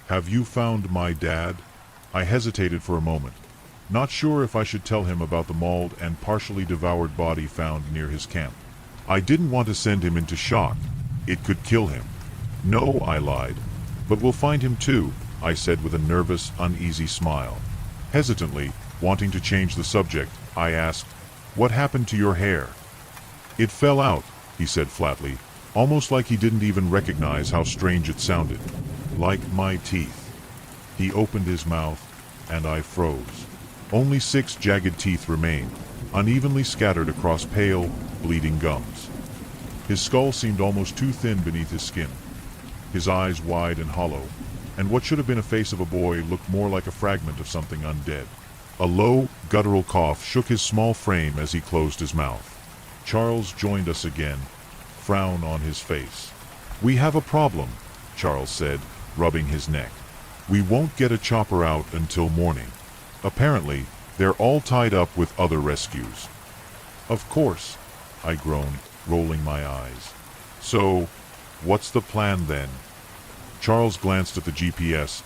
Have you found my dad?" I hesitated for a moment, not sure if I should tell him about the mauled and partially devoured body found near his camp. I didn't want to send him into shock. It could kill him. "No," I lied. "But we'll find him too," I said with a nervous, uneasy smile. Hesitantly, wanting to change the subject, I asked, "What happened to your hair?" "It fell out," he said flatly, almost like he didn't even recognize how strange it sounded. "Like my teeth." He opened his mouth, and I froze. Only 6 jagged teeth remained, unevenly scattered across pale, bleeding gums. His skull seemed almost too thin beneath his skin, his eyes wide and hollow, and what should have been a face of a boy looked more like a fragment of something undead. A low, guttural cough shook his small frame as he closed his mouth. Charles joined us again, frown on his face. "We have a problem," Charles said, rubbing his neck. "We won't get a chopper out until morning. Apparently, they're all tied up with other rescues." "Of course," I groaned, rolling my eyes. "So, what's the plan then?" Charles glanced at the GPS.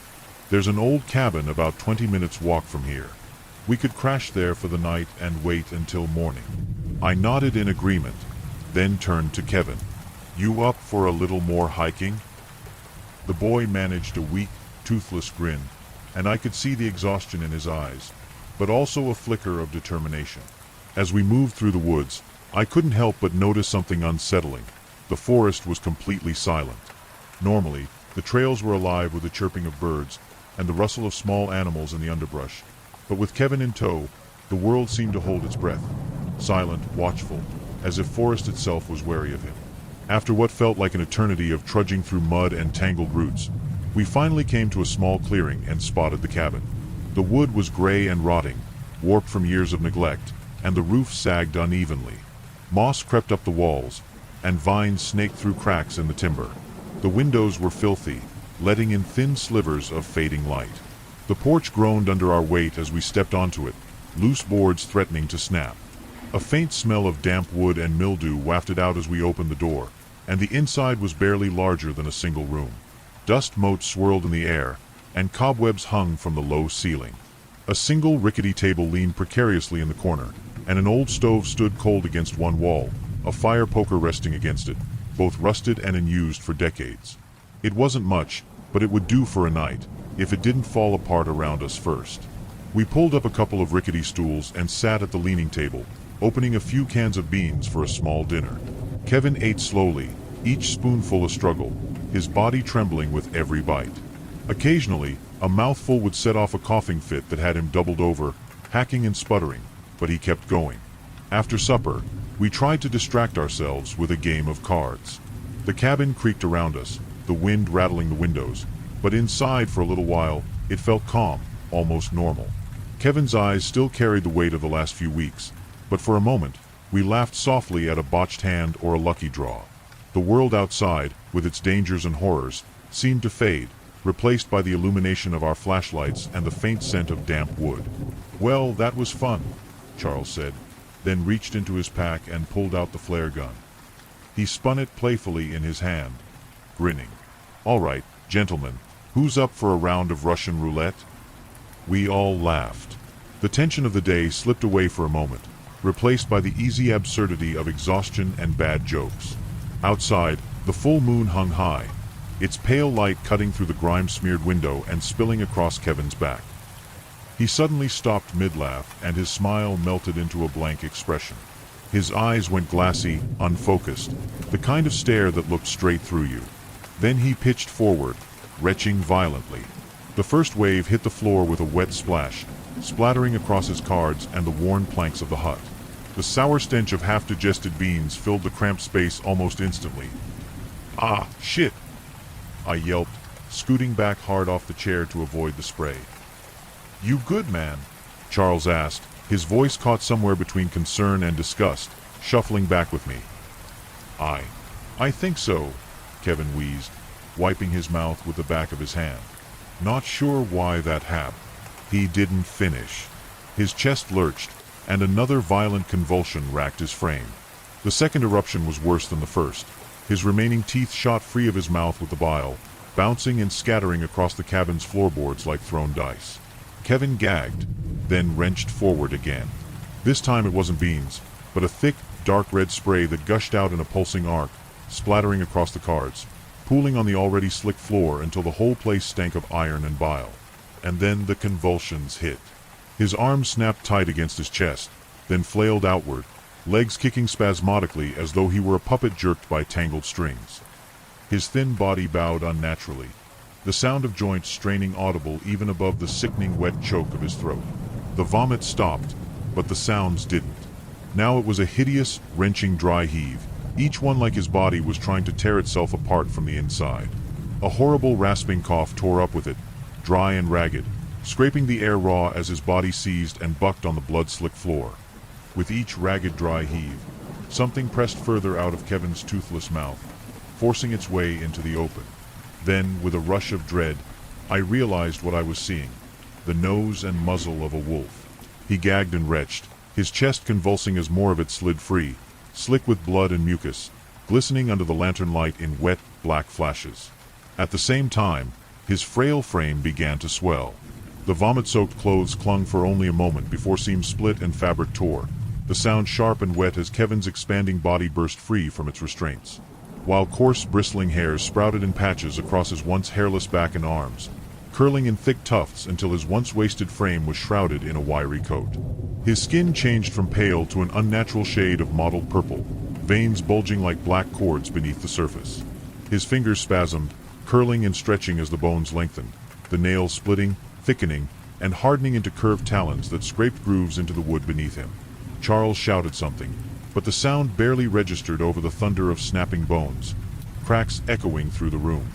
"There's an old cabin about 20 minutes walk from here. We could crash there for the night and wait until morning." I nodded in agreement, then turned to Kevin. "You up for a little more hiking?" The boy managed a weak, toothless grin, and I could see the exhaustion in his eyes, but also a flicker of determination. As we moved through the woods, I couldn't help but notice something unsettling. The forest was completely silent. Normally, the trails were alive with the chirping of birds and the rustle of small animals in the underbrush, but with Kevin in tow, the world seemed to hold its breath, silent, watchful, as if forest itself was wary of him. After what felt like an eternity of trudging through mud and tangled roots, we finally came to a small clearing and spotted the cabin. The wood was gray and rotting, warped from years of neglect, and the roof sagged unevenly. Moss crept up the walls, and vines snaked through cracks in the timber. The windows were filthy, letting in thin slivers of fading light. The porch groaned under our weight as we stepped onto it, loose boards threatening to snap. A faint smell of damp wood and mildew wafted out as we opened the door, and the inside was barely larger than a single room. Dust motes swirled in the air, and cobwebs hung from the low ceiling. A single rickety table leaned precariously in the corner, and an old stove stood cold against one wall, a fire poker resting against it, both rusted and unused for decades. It wasn't much, but it would do for a night, if it didn't fall apart around us first. We pulled up a couple of rickety stools and sat at the leaning table, opening a few cans of beans for a small dinner. Kevin ate slowly, each spoonful a struggle, his body trembling with every bite. Occasionally, a mouthful would set off a coughing fit that had him doubled over, hacking and sputtering, but he kept going. After supper, we tried to distract ourselves with a game of cards. The cabin creaked around us, the wind rattling the windows, but inside for a little while, it felt calm, almost normal. Kevin's eyes still carried the weight of the last few weeks, but for a moment, we laughed softly at a botched hand or a lucky draw. The world outside, with its dangers and horrors, seemed to fade, replaced by the illumination of our flashlights and the faint scent of damp wood. "Well, that was fun," Charles said, then reached into his pack and pulled out the flare gun. He spun it playfully in his hand, grinning. "All right, gentlemen, who's up for a round of Russian roulette?" We all laughed. The tension of the day slipped away for a moment, replaced by the easy absurdity of exhaustion and bad jokes. Outside, the full moon hung high, its pale light cutting through the grime-smeared window and spilling across Kevin's back. He suddenly stopped mid-laugh, and his smile melted into a blank expression. His eyes went glassy, unfocused, the kind of stare that looked straight through you. Then he pitched forward, retching violently. The first wave hit the floor with a wet splash, splattering across his cards and the worn planks of the hut. The sour stench of half-digested beans filled the cramped space almost instantly. "Ah, shit!" I yelped, scooting back hard off the chair to avoid the spray. "You good, man?" Charles asked, his voice caught somewhere between concern and disgust, shuffling back with me. I think so," Kevin wheezed, wiping his mouth with the back of his hand. "Not sure why that happened." He didn't finish. His chest lurched, and another violent convulsion racked his frame. The second eruption was worse than the first. His remaining teeth shot free of his mouth with the bile, bouncing and scattering across the cabin's floorboards like thrown dice. Kevin gagged, then wrenched forward again. This time it wasn't beans, but a thick, dark red spray that gushed out in a pulsing arc, splattering across the cards, pooling on the already slick floor until the whole place stank of iron and bile. And then the convulsions hit. His arms snapped tight against his chest, then flailed outward, legs kicking spasmodically as though he were a puppet jerked by tangled strings. His thin body bowed unnaturally, the sound of joints straining audible even above the sickening wet choke of his throat. The vomit stopped, but the sounds didn't. Now it was a hideous, wrenching dry heave, each one like his body was trying to tear itself apart from the inside. A horrible rasping cough tore up with it, dry and ragged, scraping the air raw as his body seized and bucked on the blood-slick floor. With each ragged dry heave, something pressed further out of Kevin's toothless mouth, forcing its way into the open. Then, with a rush of dread, I realized what I was seeing: the nose and muzzle of a wolf. He gagged and retched, his chest convulsing as more of it slid free, slick with blood and mucus, glistening under the lantern light in wet, black flashes. At the same time, his frail frame began to swell. The vomit-soaked clothes clung for only a moment before seams split and fabric tore, the sound sharp and wet as Kevin's expanding body burst free from its restraints. While coarse, bristling hairs sprouted in patches across his once hairless back and arms, curling in thick tufts until his once wasted frame was shrouded in a wiry coat. His skin changed from pale to an unnatural shade of mottled purple, veins bulging like black cords beneath the surface. His fingers spasmed, curling and stretching as the bones lengthened, the nails splitting, thickening, and hardening into curved talons that scraped grooves into the wood beneath him. Charles shouted something, but the sound barely registered over the thunder of snapping bones, cracks echoing through the room.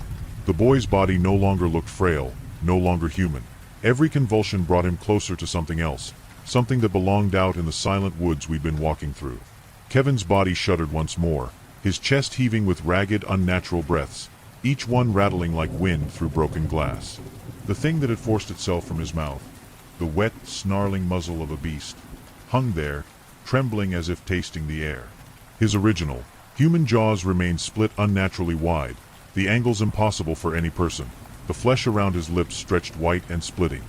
The boy's body no longer looked frail, no longer human. Every convulsion brought him closer to something else, something that belonged out in the silent woods we'd been walking through. Kevin's body shuddered once more, his chest heaving with ragged, unnatural breaths, each one rattling like wind through broken glass. The thing that had forced itself from his mouth, the wet, snarling muzzle of a beast, hung there, trembling as if tasting the air. His original, human jaws remained split unnaturally wide, the angles impossible for any person, the flesh around his lips stretched white and splitting.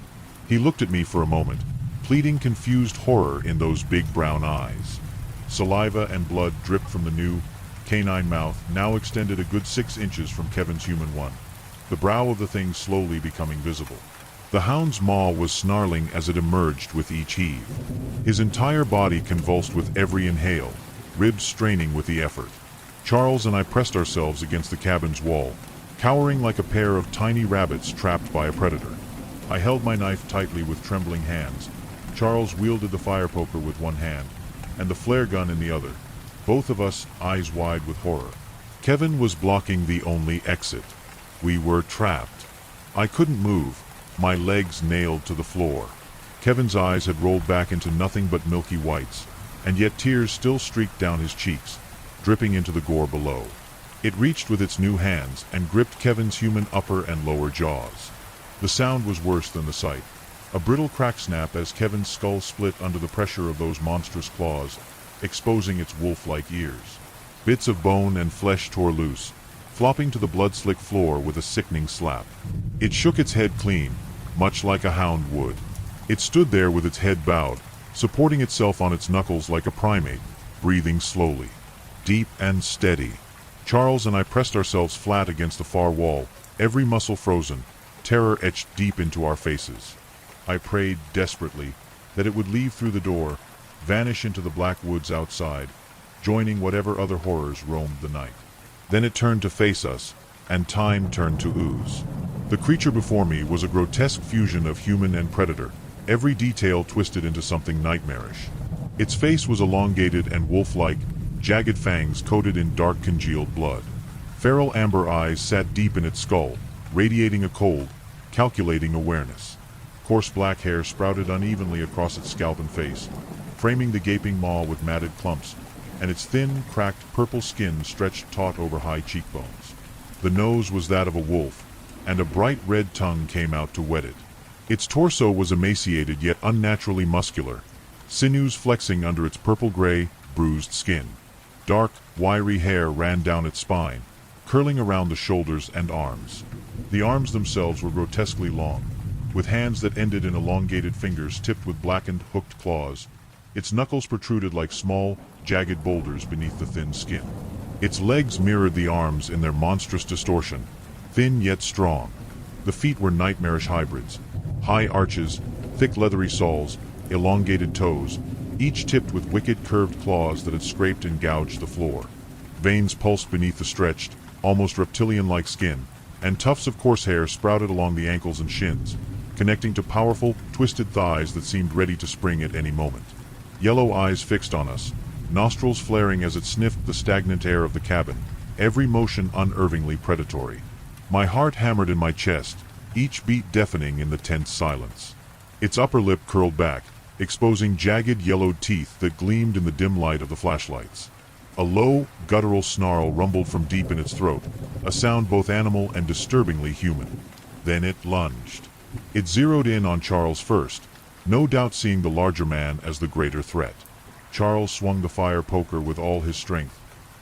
He looked at me for a moment, pleading confused horror in those big brown eyes. Saliva and blood dripped from the new, canine mouth, now extended a good 6 inches from Kevin's human one, the brow of the thing slowly becoming visible. The hound's maw was snarling as it emerged with each heave. His entire body convulsed with every inhale, ribs straining with the effort. Charles and I pressed ourselves against the cabin's wall, cowering like a pair of tiny rabbits trapped by a predator. I held my knife tightly with trembling hands. Charles wielded the fire poker with one hand, and the flare gun in the other, both of us eyes wide with horror. Kevin was blocking the only exit. We were trapped. I couldn't move, my legs nailed to the floor. Kevin's eyes had rolled back into nothing but milky whites, and yet tears still streaked down his cheeks, dripping into the gore below. It reached with its new hands and gripped Kevin's human upper and lower jaws. The sound was worse than the sight. A brittle crack snap as Kevin's skull split under the pressure of those monstrous claws, exposing its wolf-like ears. Bits of bone and flesh tore loose, flopping to the blood-slick floor with a sickening slap. It shook its head clean, much like a hound would. It stood there with its head bowed, supporting itself on its knuckles like a primate, breathing slowly, deep and steady. Charles and I pressed ourselves flat against the far wall, every muscle frozen, terror etched deep into our faces. I prayed desperately that it would leave through the door, vanish into the black woods outside, joining whatever other horrors roamed the night. Then it turned to face us, and time turned to ooze. The creature before me was a grotesque fusion of human and predator, every detail twisted into something nightmarish. Its face was elongated and wolf-like, jagged fangs coated in dark congealed blood. Feral amber eyes sat deep in its skull, radiating a cold, calculating awareness. Coarse black hair sprouted unevenly across its scalp and face, framing the gaping maw with matted clumps, and its thin, cracked purple skin stretched taut over high cheekbones. The nose was that of a wolf, and a bright red tongue came out to wet it. Its torso was emaciated yet unnaturally muscular, sinews flexing under its purple-gray, bruised skin. Dark, wiry hair ran down its spine, curling around the shoulders and arms. The arms themselves were grotesquely long, with hands that ended in elongated fingers tipped with blackened, hooked claws. Its knuckles protruded like small, jagged boulders beneath the thin skin. Its legs mirrored the arms in their monstrous distortion, thin yet strong. The feet were nightmarish hybrids, high arches, thick leathery soles, elongated toes, each tipped with wicked curved claws that had scraped and gouged the floor. Veins pulsed beneath the stretched, almost reptilian-like skin, and tufts of coarse hair sprouted along the ankles and shins, connecting to powerful, twisted thighs that seemed ready to spring at any moment. Yellow eyes fixed on us, nostrils flaring as it sniffed the stagnant air of the cabin, every motion unervingly predatory. My heart hammered in my chest, each beat deafening in the tense silence. Its upper lip curled back, exposing jagged yellowed teeth that gleamed in the dim light of the flashlights. A low, guttural snarl rumbled from deep in its throat, a sound both animal and disturbingly human. Then it lunged. It zeroed in on Charles first, no doubt seeing the larger man as the greater threat. Charles swung the fire poker with all his strength,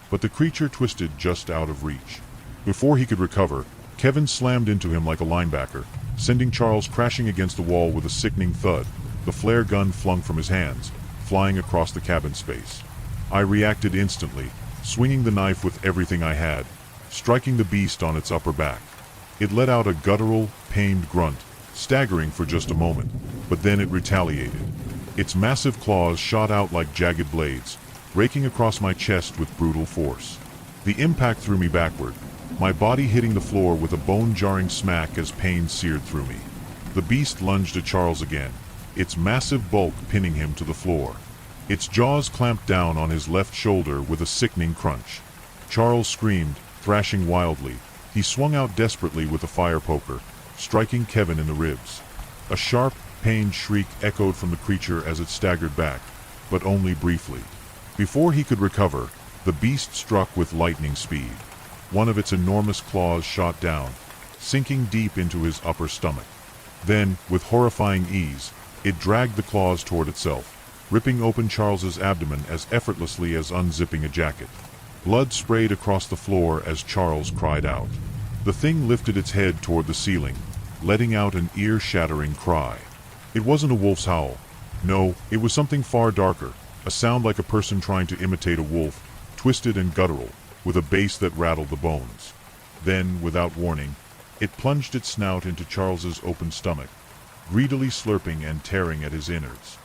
but the creature twisted just out of reach. Before he could recover, Kevin slammed into him like a linebacker, sending Charles crashing against the wall with a sickening thud, the flare gun flung from his hands, flying across the cabin space. I reacted instantly, swinging the knife with everything I had, striking the beast on its upper back. It let out a guttural, pained grunt, staggering for just a moment, but then it retaliated. Its massive claws shot out like jagged blades, raking across my chest with brutal force. The impact threw me backward, my body hitting the floor with a bone-jarring smack as pain seared through me. The beast lunged at Charles again, its massive bulk pinning him to the floor. Its jaws clamped down on his left shoulder with a sickening crunch. Charles screamed, thrashing wildly. He swung out desperately with the fire poker, striking Kevin in the ribs. A sharp, pained shriek echoed from the creature as it staggered back, but only briefly. Before he could recover, the beast struck with lightning speed. One of its enormous claws shot down, sinking deep into his upper stomach. Then, with horrifying ease, it dragged the claws toward itself, ripping open Charles's abdomen as effortlessly as unzipping a jacket. Blood sprayed across the floor as Charles cried out. The thing lifted its head toward the ceiling, letting out an ear-shattering cry. It wasn't a wolf's howl. No, it was something far darker, a sound like a person trying to imitate a wolf, twisted and guttural, with a bass that rattled the bones. Then, without warning, it plunged its snout into Charles's open stomach, greedily slurping and tearing at his innards.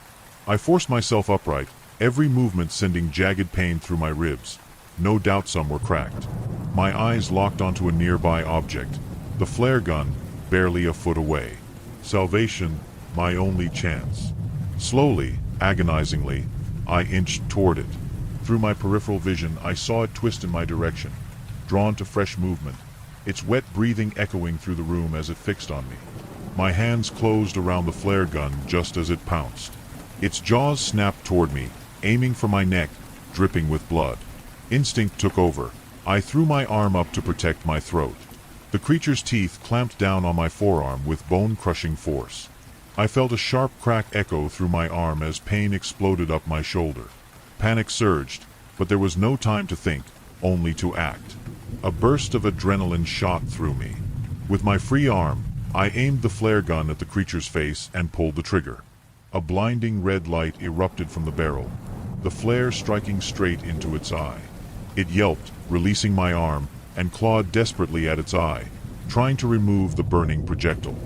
I forced myself upright, every movement sending jagged pain through my ribs. No doubt some were cracked. My eyes locked onto a nearby object, the flare gun, barely a foot away. Salvation, my only chance. Slowly, agonizingly, I inched toward it. Through my peripheral vision, I saw it twist in my direction, drawn to fresh movement, its wet breathing echoing through the room as it fixed on me. My hands closed around the flare gun just as it pounced. Its jaws snapped toward me, aiming for my neck, dripping with blood. Instinct took over. I threw my arm up to protect my throat. The creature's teeth clamped down on my forearm with bone-crushing force. I felt a sharp crack echo through my arm as pain exploded up my shoulder. Panic surged, but there was no time to think, only to act. A burst of adrenaline shot through me. With my free arm, I aimed the flare gun at the creature's face and pulled the trigger. A blinding red light erupted from the barrel, the flare striking straight into its eye. It yelped, releasing my arm, and clawed desperately at its eye, trying to remove the burning projectile.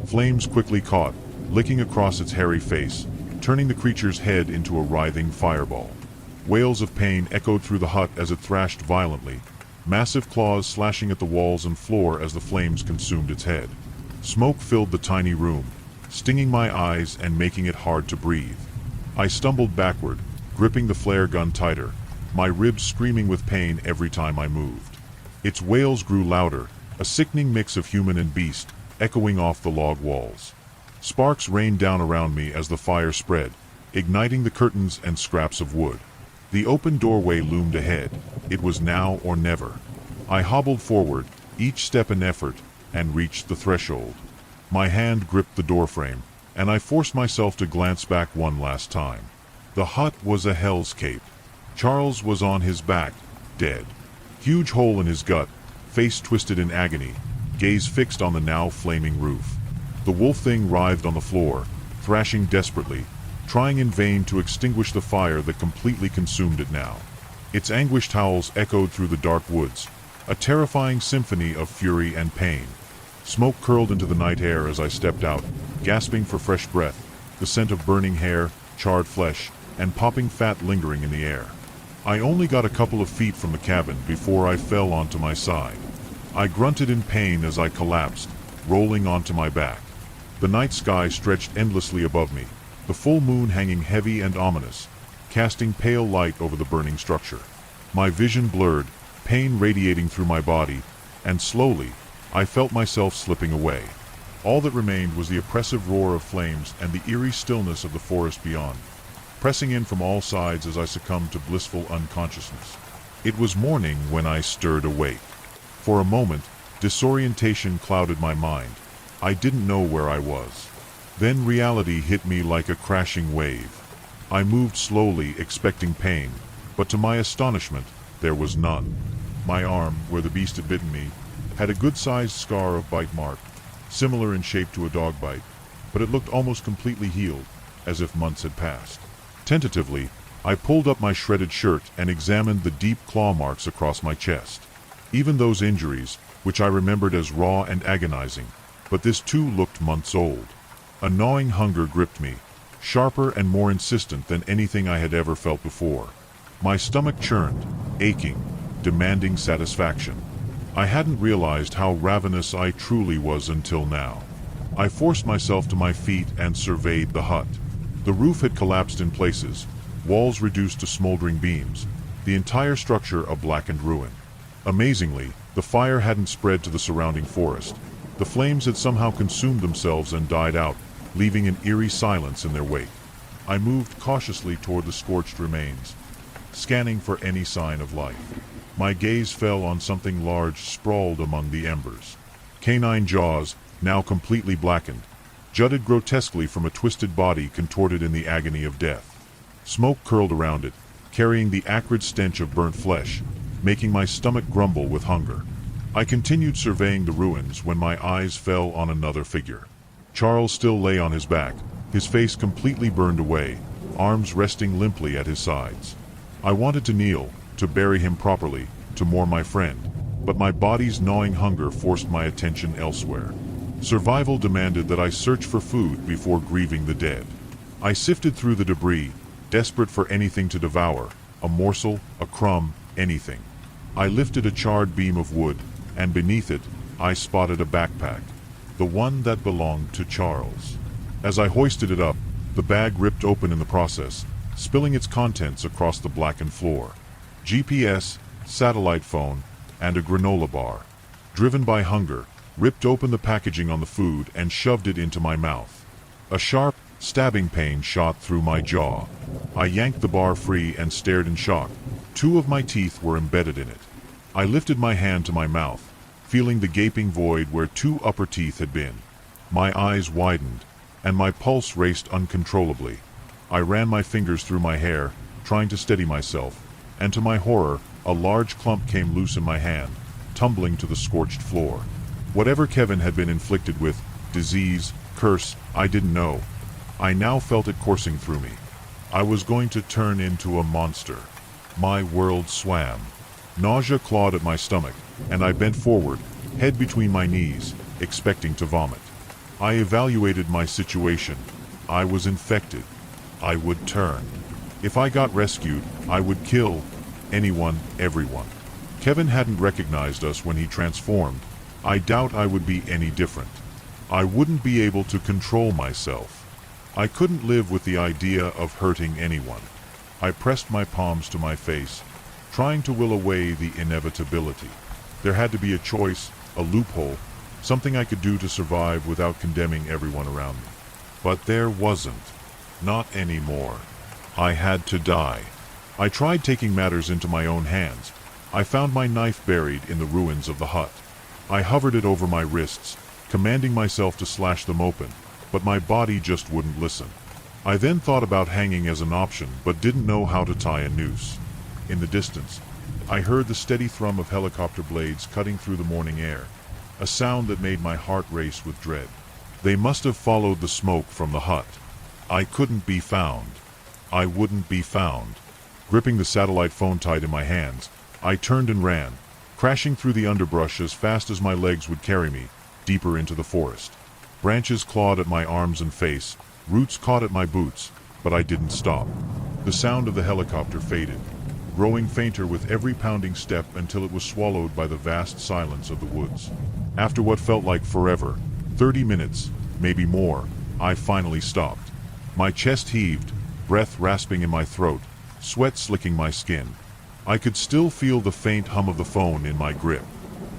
Flames quickly caught, licking across its hairy face, turning the creature's head into a writhing fireball. Wails of pain echoed through the hut as it thrashed violently, massive claws slashing at the walls and floor as the flames consumed its head. Smoke filled the tiny room, stinging my eyes and making it hard to breathe. I stumbled backward, gripping the flare gun tighter, my ribs screaming with pain every time I moved. Its wails grew louder, a sickening mix of human and beast, echoing off the log walls. Sparks rained down around me as the fire spread, igniting the curtains and scraps of wood. The open doorway loomed ahead. It was now or never. I hobbled forward, each step an effort, and reached the threshold. My hand gripped the doorframe, and I forced myself to glance back one last time. The hut was a hellscape. Charles was on his back, dead. Huge hole in his gut, face twisted in agony, gaze fixed on the now flaming roof. The wolf thing writhed on the floor, thrashing desperately, trying in vain to extinguish the fire that completely consumed it now. Its anguished howls echoed through the dark woods, a terrifying symphony of fury and pain. Smoke curled into the night air as I stepped out, gasping for fresh breath, the scent of burning hair, charred flesh, and popping fat lingering in the air. I only got a couple of feet from the cabin before I fell onto my side. I grunted in pain as I collapsed, rolling onto my back. The night sky stretched endlessly above me, the full moon hanging heavy and ominous, casting pale light over the burning structure. My vision blurred, pain radiating through my body, and slowly, I felt myself slipping away. All that remained was the oppressive roar of flames and the eerie stillness of the forest beyond, pressing in from all sides as I succumbed to blissful unconsciousness. It was morning when I stirred awake. For a moment, disorientation clouded my mind. I didn't know where I was. Then reality hit me like a crashing wave. I moved slowly, expecting pain, but to my astonishment, there was none. My arm, where the beast had bitten me, had a good-sized scar of bite mark, similar in shape to a dog bite, but it looked almost completely healed, as if months had passed. Tentatively, I pulled up my shredded shirt and examined the deep claw marks across my chest. Even those injuries, which I remembered as raw and agonizing, but this too looked months old. A gnawing hunger gripped me, sharper and more insistent than anything I had ever felt before. My stomach churned, aching, demanding satisfaction. I hadn't realized how ravenous I truly was until now. I forced myself to my feet and surveyed the hut. The roof had collapsed in places, walls reduced to smoldering beams, the entire structure a blackened ruin. Amazingly, the fire hadn't spread to the surrounding forest. The flames had somehow consumed themselves and died out, leaving an eerie silence in their wake. I moved cautiously toward the scorched remains, scanning for any sign of life. My gaze fell on something large sprawled among the embers. Canine jaws, now completely blackened, jutted grotesquely from a twisted body contorted in the agony of death. Smoke curled around it, carrying the acrid stench of burnt flesh, making my stomach grumble with hunger. I continued surveying the ruins when my eyes fell on another figure. Charles still lay on his back, his face completely burned away, arms resting limply at his sides. I wanted to kneel, to bury him properly, to mourn my friend, but my body's gnawing hunger forced my attention elsewhere. Survival demanded that I search for food before grieving the dead. I sifted through the debris, desperate for anything to devour, a morsel, a crumb, anything. I lifted a charred beam of wood, and beneath it, I spotted a backpack. The one that belonged to Charles. As I hoisted it up, the bag ripped open in the process, spilling its contents across the blackened floor. GPS, satellite phone, and a granola bar. Driven by hunger, ripped open the packaging on the food and shoved it into my mouth. A sharp, stabbing pain shot through my jaw. I yanked the bar free and stared in shock. 2 of my teeth were embedded in it. I lifted my hand to my mouth, feeling the gaping void where 2 upper teeth had been. My eyes widened, and my pulse raced uncontrollably. I ran my fingers through my hair, trying to steady myself, and to my horror, a large clump came loose in my hand, tumbling to the scorched floor. Whatever Kevin had been inflicted with, disease, curse, I didn't know. I now felt it coursing through me. I was going to turn into a monster. My world swam. Nausea clawed at my stomach, and I bent forward, head between my knees, expecting to vomit. I evaluated my situation. I was infected. I would turn. If I got rescued, I would kill anyone, everyone. Kevin hadn't recognized us when he transformed. I doubt I would be any different. I wouldn't be able to control myself. I couldn't live with the idea of hurting anyone. I pressed my palms to my face, trying to will away the inevitability. There had to be a choice, a loophole, something I could do to survive without condemning everyone around me. But there wasn't. Not anymore. I had to die. I tried taking matters into my own hands. I found my knife buried in the ruins of the hut. I hovered it over my wrists, commanding myself to slash them open, but my body just wouldn't listen. I then thought about hanging as an option, but didn't know how to tie a noose. In the distance, I heard the steady thrum of helicopter blades cutting through the morning air, a sound that made my heart race with dread. They must have followed the smoke from the hut. I couldn't be found. I wouldn't be found. Gripping the satellite phone tight in my hands, I turned and ran, crashing through the underbrush as fast as my legs would carry me, deeper into the forest. Branches clawed at my arms and face, roots caught at my boots, but I didn't stop. The sound of the helicopter faded, growing fainter with every pounding step until it was swallowed by the vast silence of the woods. After what felt like forever, 30 minutes, maybe more, I finally stopped. My chest heaved, breath rasping in my throat, sweat slicking my skin. I could still feel the faint hum of the phone in my grip.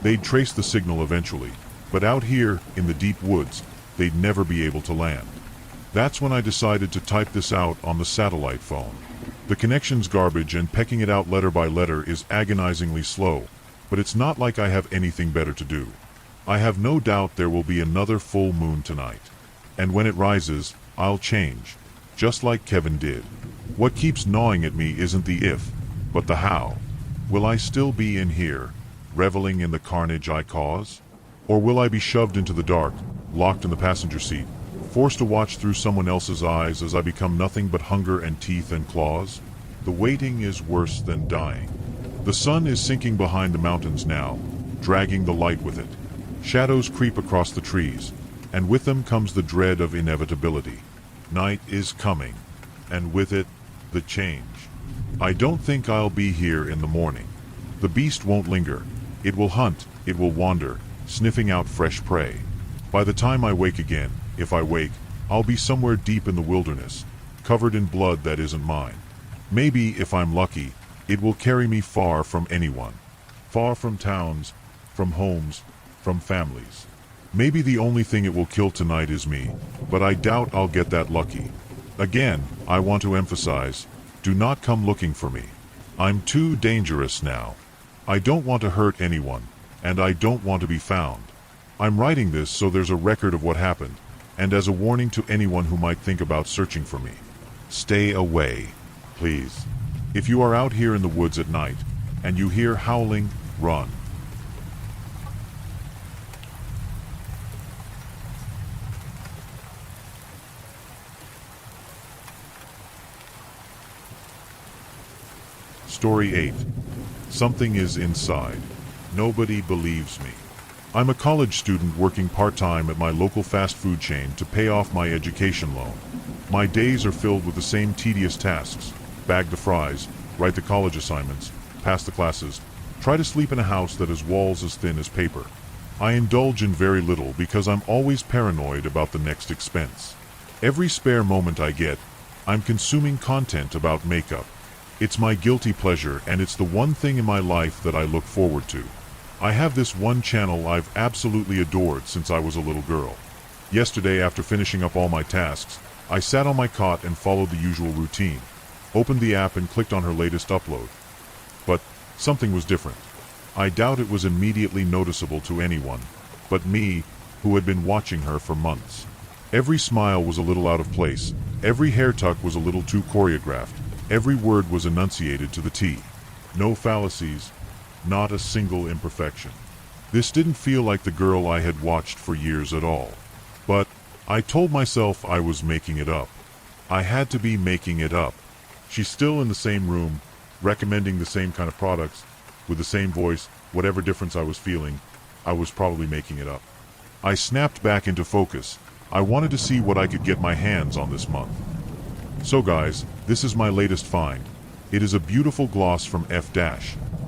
They'd trace the signal eventually, but out here, in the deep woods, they'd never be able to land. That's when I decided to type this out on the satellite phone. The connection's garbage and pecking it out letter by letter is agonizingly slow, but it's not like I have anything better to do. I have no doubt there will be another full moon tonight. And when it rises, I'll change, just like Kevin did. What keeps gnawing at me isn't the if, but the how. Will I still be in here, reveling in the carnage I cause? Or will I be shoved into the dark, locked in the passenger seat, forced to watch through someone else's eyes as I become nothing but hunger and teeth and claws? The waiting is worse than dying. The sun is sinking behind the mountains now, dragging the light with it. Shadows creep across the trees, and with them comes the dread of inevitability. Night is coming, and with it, the change. I don't think I'll be here in the morning. The beast won't linger. It will hunt, it will wander, sniffing out fresh prey. By the time I wake again, if I wake, I'll be somewhere deep in the wilderness, covered in blood that isn't mine. Maybe, if I'm lucky, it will carry me far from anyone. Far from towns, from homes, from families. Maybe the only thing it will kill tonight is me, but I doubt I'll get that lucky. Again, I want to emphasize, do not come looking for me. I'm too dangerous now. I don't want to hurt anyone, and I don't want to be found. I'm writing this so there's a record of what happened, and as a warning to anyone who might think about searching for me. Stay away, please. If you are out here in the woods at night, and you hear howling, run. Story 8. Something is inside. Nobody believes me. I'm a college student working part-time at my local fast food chain to pay off my education loan. My days are filled with the same tedious tasks: bag the fries, write the college assignments, pass the classes, try to sleep in a house that has walls as thin as paper. I indulge in very little because I'm always paranoid about the next expense. Every spare moment I get, I'm consuming content about makeup. It's my guilty pleasure, and it's the one thing in my life that I look forward to. I have this one channel I've absolutely adored since I was a little girl. Yesterday, after finishing up all my tasks, I sat on my cot and followed the usual routine, opened the app and clicked on her latest upload. But something was different. I doubt it was immediately noticeable to anyone, but me, who had been watching her for months. Every smile was a little out of place, every hair tuck was a little too choreographed, every word was enunciated to the T. No fallacies, not a single imperfection. This didn't feel like the girl I had watched for years at all. But I told myself I was making it up. I had to be making it up. She's still in the same room, recommending the same kind of products, with the same voice. Whatever difference I was feeling, I was probably making it up. I snapped back into focus. I wanted to see what I could get my hands on this month. So guys, this is my latest find. It is a beautiful gloss from F-,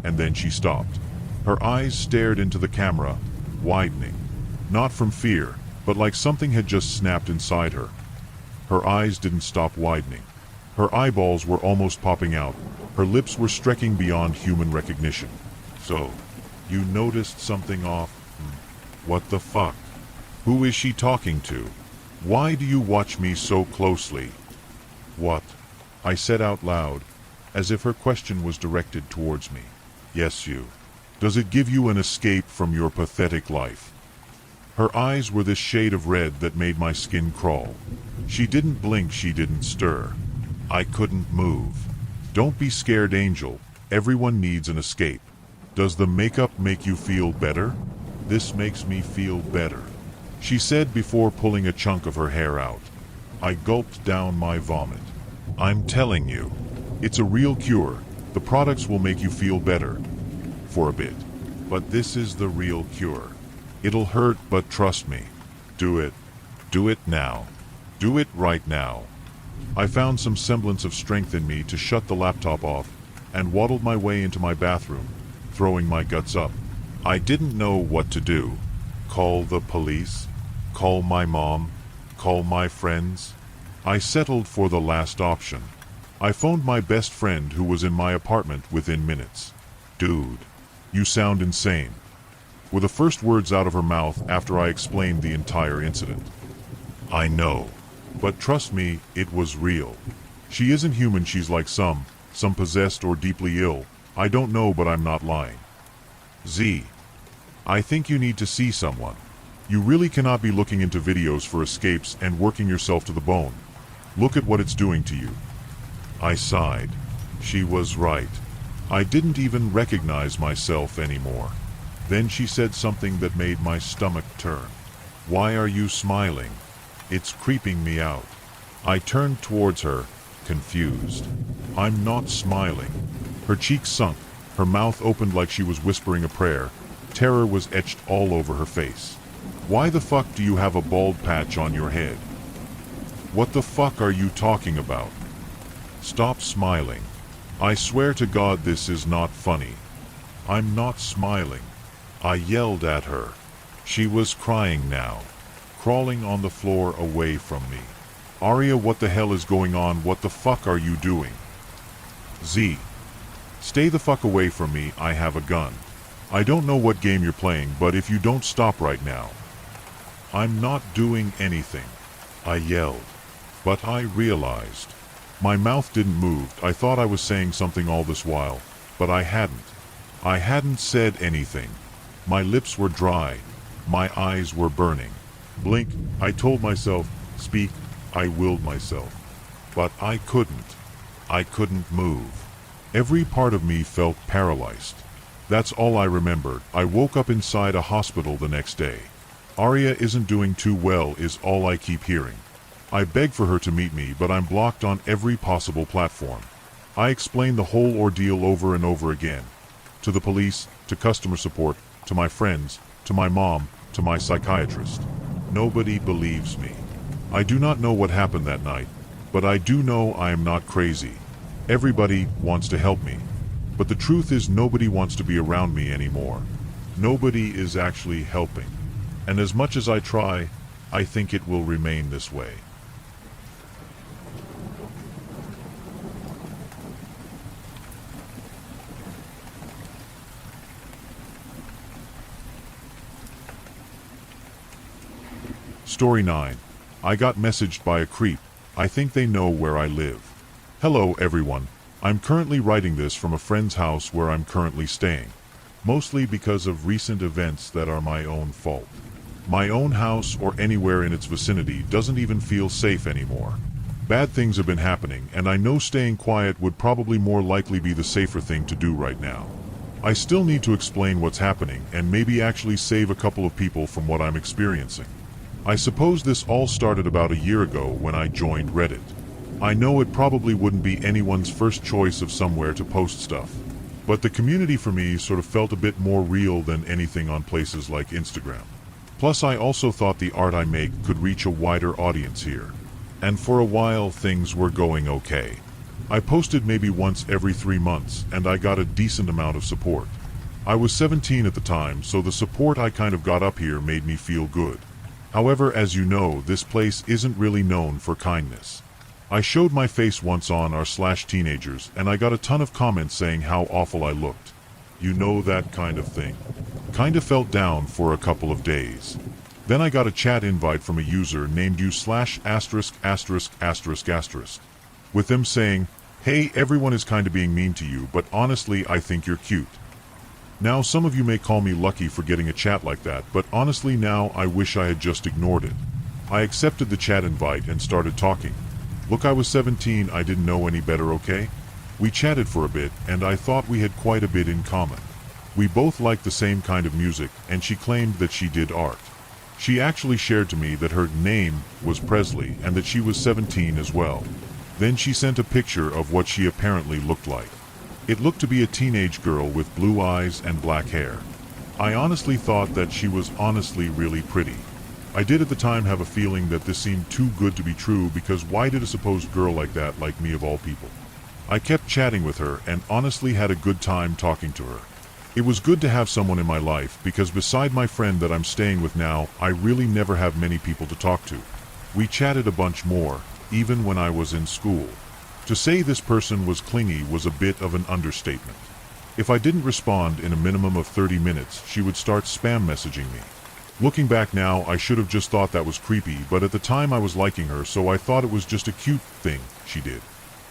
and then she stopped. Her eyes stared into the camera, widening. Not from fear, but like something had just snapped inside her. Her eyes didn't stop widening. Her eyeballs were almost popping out. Her lips were stretching beyond human recognition. So, you noticed something off? What the fuck? Who is she talking to? Why do you watch me so closely? What? I said out loud, as if her question was directed towards me. Yes, you. Does it give you an escape from your pathetic life? Her eyes were this shade of red that made my skin crawl. She didn't blink, she didn't stir. I couldn't move. Don't be scared, Angel. Everyone needs an escape. Does the makeup make you feel better? This makes me feel better, she said before pulling a chunk of her hair out. I gulped down my vomit. I'm telling you, it's a real cure. The products will make you feel better. For a bit. But this is the real cure. It'll hurt, but trust me. Do it. Do it now. Do it right now. I found some semblance of strength in me to shut the laptop off and waddled my way into my bathroom, throwing my guts up. I didn't know what to do. Call the police? Call my mom? Call my friends? I settled for the last option. I phoned my best friend who was in my apartment within minutes. Dude, you sound insane, were the first words out of her mouth after I explained the entire incident. I know, but trust me, it was real. She isn't human, she's like some possessed or deeply ill. I don't know, but I'm not lying. Z. I think you need to see someone. You really cannot be looking into videos for escapes and working yourself to the bone. Look at what it's doing to you. I sighed. She was right. I didn't even recognize myself anymore. Then she said something that made my stomach turn. Why are you smiling? It's creeping me out. I turned towards her, confused. I'm not smiling. Her cheeks sunk, her mouth opened like she was whispering a prayer. Terror was etched all over her face. Why the fuck do you have a bald patch on your head? What the fuck are you talking about? Stop smiling. I swear to God this is not funny. I'm not smiling. I yelled at her. She was crying now, crawling on the floor away from me. Aria, what the hell is going on? What the fuck are you doing? Z. Stay the fuck away from me, I have a gun. I don't know what game you're playing, but if you don't stop right now. I'm not doing anything, I yelled. But I realized. My mouth didn't move. I thought I was saying something all this while, but I hadn't. I hadn't said anything. My lips were dry. My eyes were burning. Blink, I told myself. Speak, I willed myself. But I couldn't. I couldn't move. Every part of me felt paralyzed. That's all I remembered. I woke up inside a hospital the next day. Aria isn't doing too well is all I keep hearing. I beg for her to meet me, but I'm blocked on every possible platform. I explain the whole ordeal over and over again. To the police, to customer support, to my friends, to my mom, to my psychiatrist. Nobody believes me. I do not know what happened that night, but I do know I am not crazy. Everybody wants to help me, but the truth is nobody wants to be around me anymore. Nobody is actually helping. And as much as I try, I think it will remain this way. Story 9. I got messaged by a creep. I think they know where I live. Hello everyone. I'm currently writing this from a friend's house where I'm currently staying. Mostly because of recent events that are my own fault. My own house or anywhere in its vicinity doesn't even feel safe anymore. Bad things have been happening, and I know staying quiet would probably more likely be the safer thing to do right now. I still need to explain what's happening and maybe actually save a couple of people from what I'm experiencing. I suppose this all started about a year ago when I joined Reddit. I know it probably wouldn't be anyone's first choice of somewhere to post stuff, but the community for me sort of felt a bit more real than anything on places like Instagram. Plus I also thought the art I make could reach a wider audience here. And for a while things were going okay. I posted maybe once every 3 months and I got a decent amount of support. I was 17 at the time, so the support I kind of got up here made me feel good. However, as you know, this place isn't really known for kindness. I showed my face once on r/teenagers and I got a ton of comments saying how awful I looked. You know, that kind of thing. Kinda felt down for a couple of days. Then I got a chat invite from a user named u/*****, with them saying, "Hey, everyone is kinda being mean to you, but honestly I think you're cute." Now some of you may call me lucky for getting a chat like that, but honestly now I wish I had just ignored it. I accepted the chat invite and started talking. Look, I was 17, I didn't know any better, okay? We chatted for a bit, and I thought we had quite a bit in common. We both liked the same kind of music, and she claimed that she did art. She actually shared to me that her name was Presley, and that she was 17 as well. Then she sent a picture of what she apparently looked like. It looked to be a teenage girl with blue eyes and black hair. I honestly thought that she was honestly really pretty. I did at the time have a feeling that this seemed too good to be true, because why did a supposed girl like that like me of all people? I kept chatting with her and honestly had a good time talking to her. It was good to have someone in my life, because beside my friend that I'm staying with now, I really never have many people to talk to. We chatted a bunch more, even when I was in school. To say this person was clingy was a bit of an understatement. If I didn't respond in a minimum of 30 minutes, she would start spam messaging me. Looking back now, I should have just thought that was creepy, but at the time I was liking her, so I thought it was just a cute thing she did.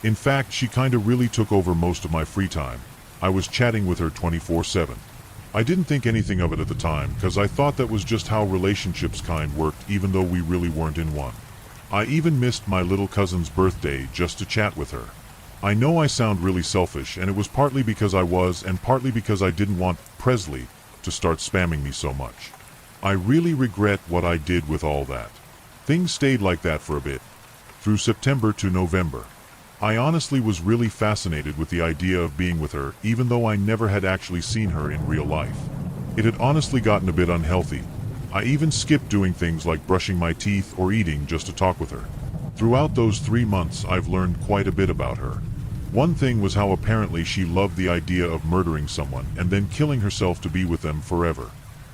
In fact, she kinda really took over most of my free time. I was chatting with her 24/7. I didn't think anything of it at the time, cause I thought that was just how relationships kind worked, even though we really weren't in one. I even missed my little cousin's birthday just to chat with her. I know I sound really selfish, and it was partly because I was, and partly because I didn't want Presley to start spamming me so much. I really regret what I did with all that. Things stayed like that for a bit, through September to November. I honestly was really fascinated with the idea of being with her, even though I never had actually seen her in real life. It had honestly gotten a bit unhealthy. I even skipped doing things like brushing my teeth or eating just to talk with her. Throughout those 3 months, I've learned quite a bit about her. One thing was how apparently she loved the idea of murdering someone and then killing herself to be with them forever.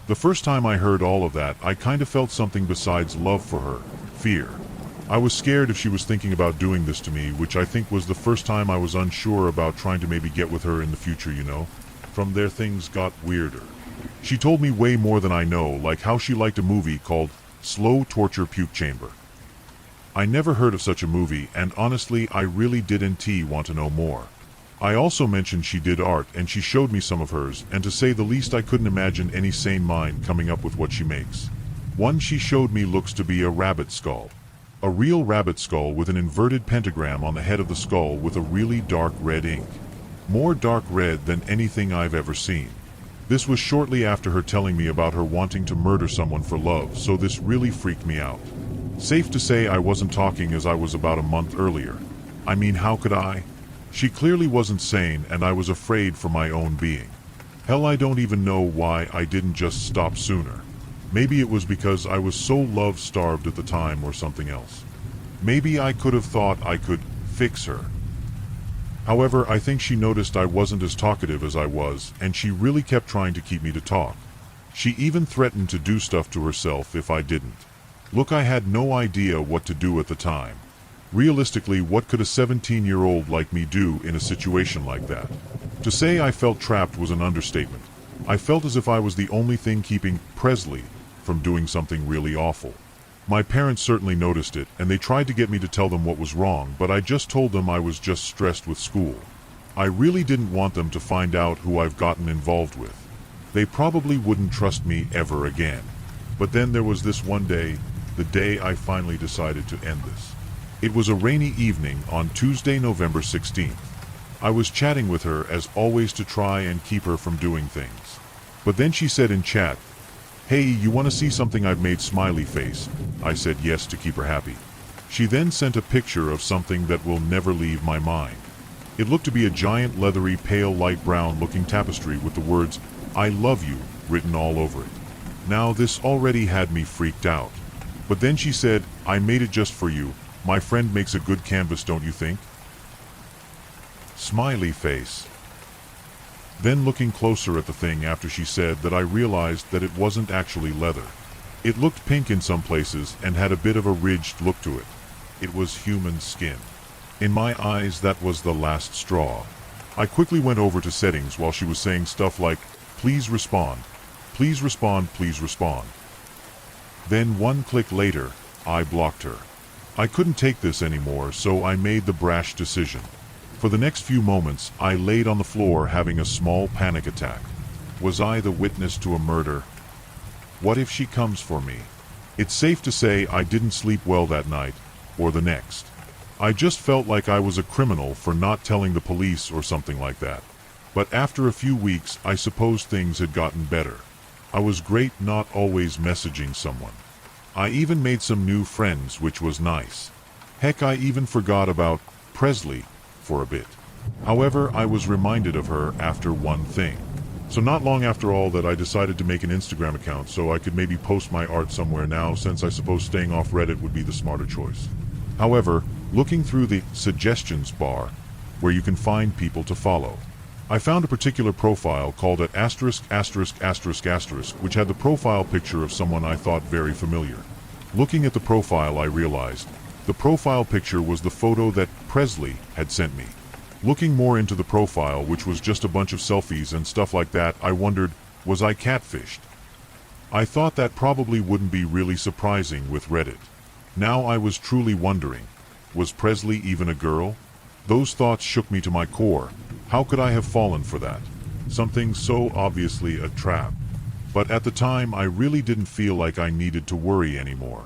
The first time I heard all of that, I kind of felt something besides love for her, fear. I was scared if she was thinking about doing this to me, which I think was the first time I was unsure about trying to maybe get with her in the future, you know? From there things got weirder. She told me way more than I know, like how she liked a movie called Slow Torture Puke Chamber. I never heard of such a movie, and honestly I really didn't want to know more. I also mentioned she did art, and she showed me some of hers, and to say the least I couldn't imagine any sane mind coming up with what she makes. One she showed me looks to be a rabbit skull. A real rabbit skull with an inverted pentagram on the head of the skull with a really dark red ink. More dark red than anything I've ever seen. This was shortly after her telling me about her wanting to murder someone for love, so this really freaked me out. Safe to say I wasn't talking as I was about a month earlier. I mean, how could I? She clearly wasn't sane, and I was afraid for my own being. Hell, I don't even know why I didn't just stop sooner. Maybe it was because I was so love-starved at the time or something else. Maybe I could have thought I could fix her. However, I think she noticed I wasn't as talkative as I was, and she really kept trying to keep me to talk. She even threatened to do stuff to herself if I didn't. Look, I had no idea what to do at the time. Realistically, what could a 17-year-old like me do in a situation like that? To say I felt trapped was an understatement. I felt as if I was the only thing keeping Presley from doing something really awful. My parents certainly noticed it, and they tried to get me to tell them what was wrong, but I just told them I was just stressed with school. I really didn't want them to find out who I've gotten involved with. They probably wouldn't trust me ever again. But then there was this one day, the day I finally decided to end this. It was a rainy evening on Tuesday, November 16th. I was chatting with her as always to try and keep her from doing things. But then she said in chat, "Hey, you want to see something I've made?" Smiley face. I said yes to keep her happy. She then sent a picture of something that will never leave my mind. It looked to be a giant leathery pale light brown looking tapestry with the words, "I love you," written all over it. Now this already had me freaked out. But then she said, "I made it just for you. My friend makes a good canvas, don't you think?" Smiley face. Then looking closer at the thing after she said that, I realized that it wasn't actually leather. It looked pink in some places and had a bit of a ridged look to it. It was human skin. In my eyes, that was the last straw. I quickly went over to settings while she was saying stuff like, "Please respond. Please respond, please respond." Then one click later, I blocked her. I couldn't take this anymore, so I made the brash decision. For the next few moments, I laid on the floor having a small panic attack. Was I the witness to a murder? What if she comes for me? It's safe to say I didn't sleep well that night, or the next. I just felt like I was a criminal for not telling the police or something like that. But after a few weeks, I suppose things had gotten better. I was great not always messaging someone. I even made some new friends, which was nice. Heck, I even forgot about Presley for a bit. However, I was reminded of her after one thing. So not long after all that, I decided to make an Instagram account so I could maybe post my art somewhere now, since I suppose staying off Reddit would be the smarter choice. However, looking through the suggestions bar, where you can find people to follow, I found a particular profile called @ which had the profile picture of someone I thought very familiar. Looking at the profile, I realized the profile picture was the photo that Presley had sent me. Looking more into the profile, which was just a bunch of selfies and stuff like that, I wondered, was I catfished? I thought that probably wouldn't be really surprising with Reddit. Now I was truly wondering, was Presley even a girl? Those thoughts shook me to my core. How could I have fallen for that? Something so obviously a trap. But at the time, I really didn't feel like I needed to worry anymore.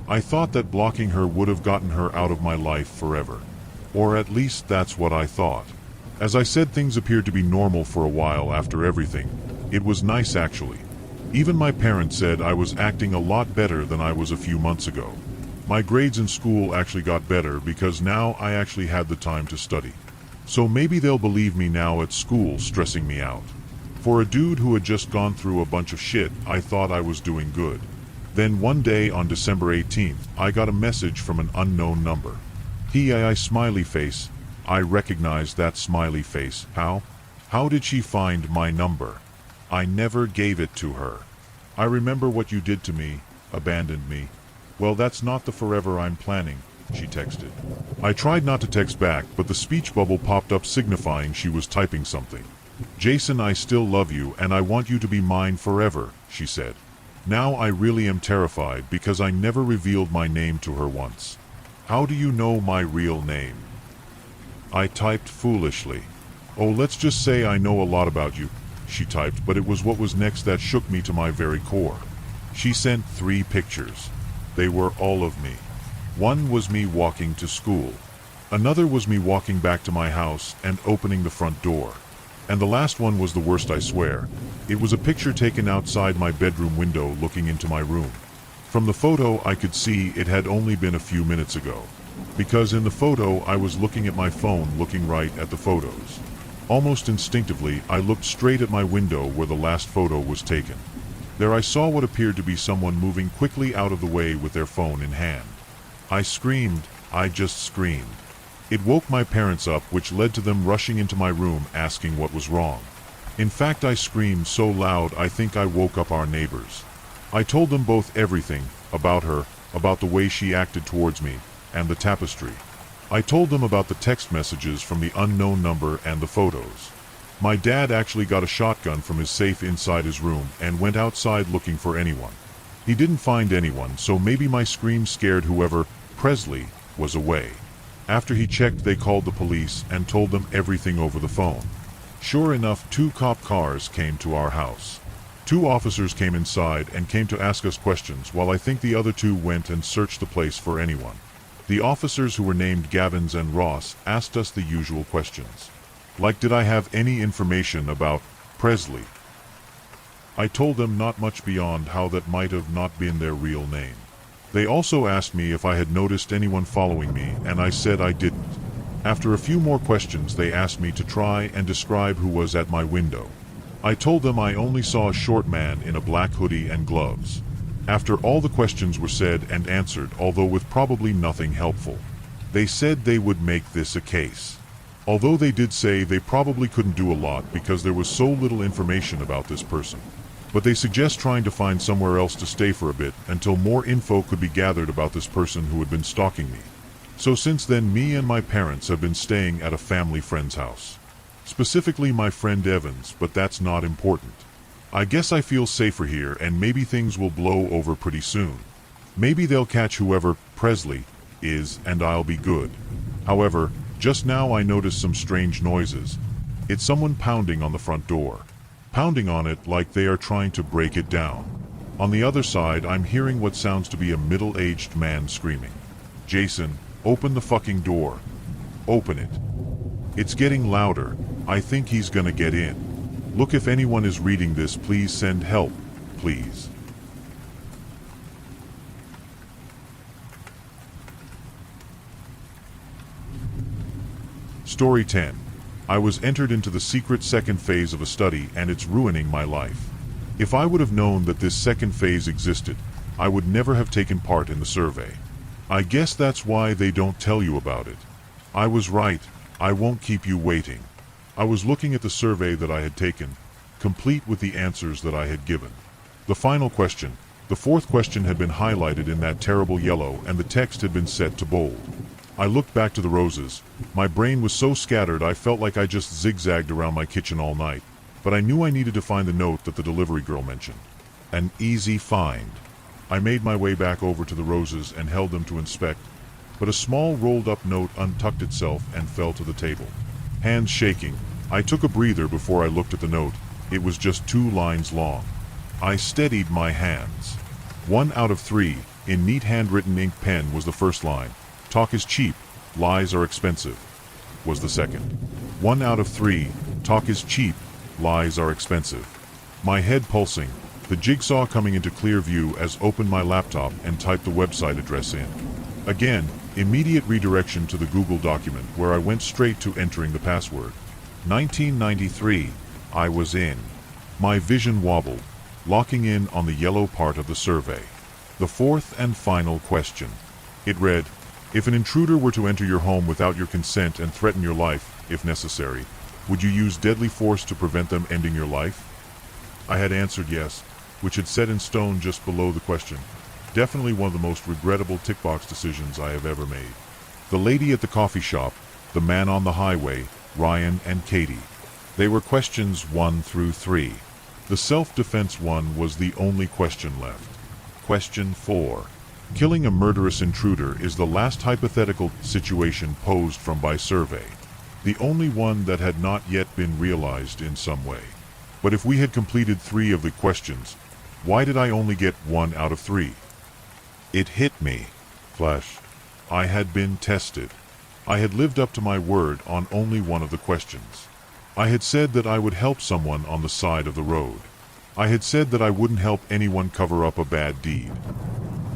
I thought that blocking her would have gotten her out of my life forever. Or at least that's what I thought. As I said, things appeared to be normal for a while after everything. It was nice, actually. Even my parents said I was acting a lot better than I was a few months ago. My grades in school actually got better because now I actually had the time to study. So maybe they'll believe me now at school stressing me out. For a dude who had just gone through a bunch of shit, I thought I was doing good. Then one day on December 18th, I got a message from an unknown number. PAI smiley face. I recognized that smiley face. How? How did she find my number? I never gave it to her. I remember what you did to me, abandoned me. Well, that's not the forever I'm planning, she texted. I tried not to text back, but the speech bubble popped up signifying she was typing something. Jason, I still love you and I want you to be mine forever, she said. Now I really am terrified because I never revealed my name to her once. How do you know my real name? I typed foolishly. Oh, let's just say I know a lot about you, she typed, but it was what was next that shook me to my very core. She sent 3 pictures. They were all of me. One was me walking to school. Another was me walking back to my house and opening the front door. And the last one was the worst, I swear. It was a picture taken outside my bedroom window looking into my room. From the photo I could see it had only been a few minutes ago. Because in the photo I was looking at my phone, looking right at the photos. Almost instinctively I looked straight at my window where the last photo was taken. There I saw what appeared to be someone moving quickly out of the way with their phone in hand. I screamed. I just screamed. It woke my parents up, which led to them rushing into my room asking what was wrong. In fact, I screamed so loud I think I woke up our neighbors. I told them both everything, about her, about the way she acted towards me, and the tapestry. I told them about the text messages from the unknown number and the photos. My dad actually got a shotgun from his safe inside his room and went outside looking for anyone. He didn't find anyone, so maybe my scream scared whoever, Presley, was away. After he checked, they called the police and told them everything over the phone. Sure enough, 2 cop cars came to our house. 2 officers came inside and came to ask us questions, while I think the other 2 went and searched the place for anyone. The officers, who were named Gavins and Ross, asked us the usual questions. Like, did I have any information about Presley? I told them not much beyond how that might have not been their real name. They also asked me if I had noticed anyone following me, and I said I didn't. After a few more questions, they asked me to try and describe who was at my window. I told them I only saw a short man in a black hoodie and gloves. After all the questions were said and answered, although with probably nothing helpful, they said they would make this a case. Although they did say they probably couldn't do a lot because there was so little information about this person. But they suggest trying to find somewhere else to stay for a bit until more info could be gathered about this person who had been stalking me. So since then, me and my parents have been staying at a family friend's house. Specifically my friend Evans, but that's not important. I guess I feel safer here, and maybe things will blow over pretty soon. Maybe they'll catch whoever Presley is and I'll be good. However, just now I noticed some strange noises. It's someone pounding on the front door. Pounding on it like they are trying to break it down. On the other side, I'm hearing what sounds to be a middle-aged man screaming. Jason, open the fucking door. Open it. It's getting louder. I think he's gonna get in. Look, if anyone is reading this, please send help, please. Story 10. I was entered into the secret second phase of a study, and it's ruining my life. If I would have known that this second phase existed, I would never have taken part in the survey. I guess that's why they don't tell you about it. I was right. I won't keep you waiting. I was looking at the survey that I had taken, complete with the answers that I had given. The final question, the 4th question, had been highlighted in that terrible yellow, and the text had been set to bold. I looked back to the roses. My brain was so scattered I felt like I just zigzagged around my kitchen all night, but I knew I needed to find the note that the delivery girl mentioned. An easy find. I made my way back over to the roses and held them to inspect. but a small rolled-up note untucked itself and fell to the table. Hands shaking, I took a breather before I looked at the note. It was just 2 lines long. I steadied my hands. 1 out of 3, in neat handwritten ink pen, was the first line. Talk is cheap, lies are expensive, was the second. 1 out of 3, talk is cheap, lies are expensive. My head pulsing, the jigsaw coming into clear view as opened my laptop and typed the website address in. Again, immediate redirection to the Google document where I went straight to entering the password. 1993, I was in. My vision wobbled, locking in on the yellow part of the survey. The 4th and final question. It read, if an intruder were to enter your home without your consent and threaten your life, if necessary, would you use deadly force to prevent them ending your life? I had answered yes, which had set in stone just below the question. Definitely one of the most regrettable tick box decisions I have ever made. The lady at the coffee shop, the man on the highway, Ryan and Katie. They were questions 1 through 3. The self-defense one was the only question left. Question 4. Killing a murderous intruder is the last hypothetical situation posed from my survey. The only one that had not yet been realized in some way. But if we had completed 3 of the questions, why did I only get 1 out of 3? It hit me. Flash. I had been tested. I had lived up to my word on only 1 of the questions. I had said that I would help someone on the side of the road. I had said that I wouldn't help anyone cover up a bad deed.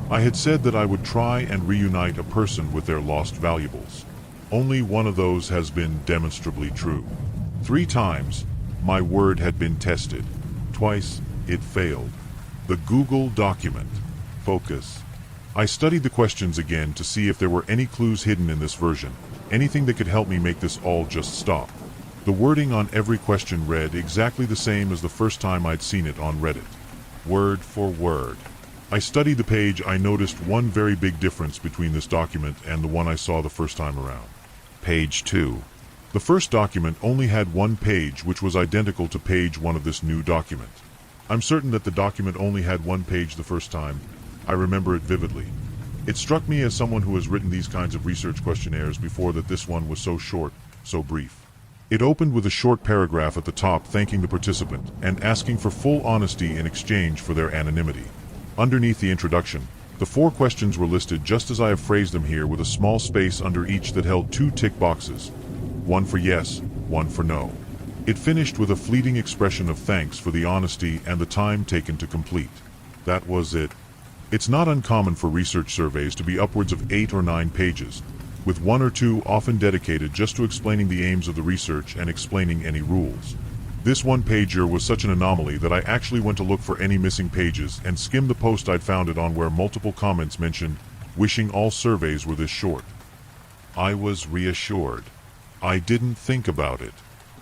I had said that I would try and reunite a person with their lost valuables. Only 1 of those has been demonstrably true. 3 times, my word had been tested. Twice, it failed. The Google document. Focus. I studied the questions again to see if there were any clues hidden in this version, anything that could help me make this all just stop. The wording on every question read exactly the same as the first time I'd seen it on Reddit. Word for word. I studied the page. I noticed one very big difference between this document and the one I saw the first time around. Page 2. The first document only had 1 page, which was identical to page 1 of this new document. I'm certain that the document only had 1 page the first time. I remember it vividly. It struck me as someone who has written these kinds of research questionnaires before that this one was so short, so brief. It opened with a short paragraph at the top thanking the participant and asking for full honesty in exchange for their anonymity. Underneath the introduction, the 4 questions were listed just as I have phrased them here, with a small space under each that held 2 tick boxes. 1 for yes, 1 for no. It finished with a fleeting expression of thanks for the honesty and the time taken to complete. That was it. It's not uncommon for research surveys to be upwards of 8 or 9 pages, with 1 or 2 often dedicated just to explaining the aims of the research and explaining any rules. This 1-pager was such an anomaly that I actually went to look for any missing pages and skimmed the post I'd found it on, where multiple comments mentioned wishing all surveys were this short. I was reassured. I didn't think about it.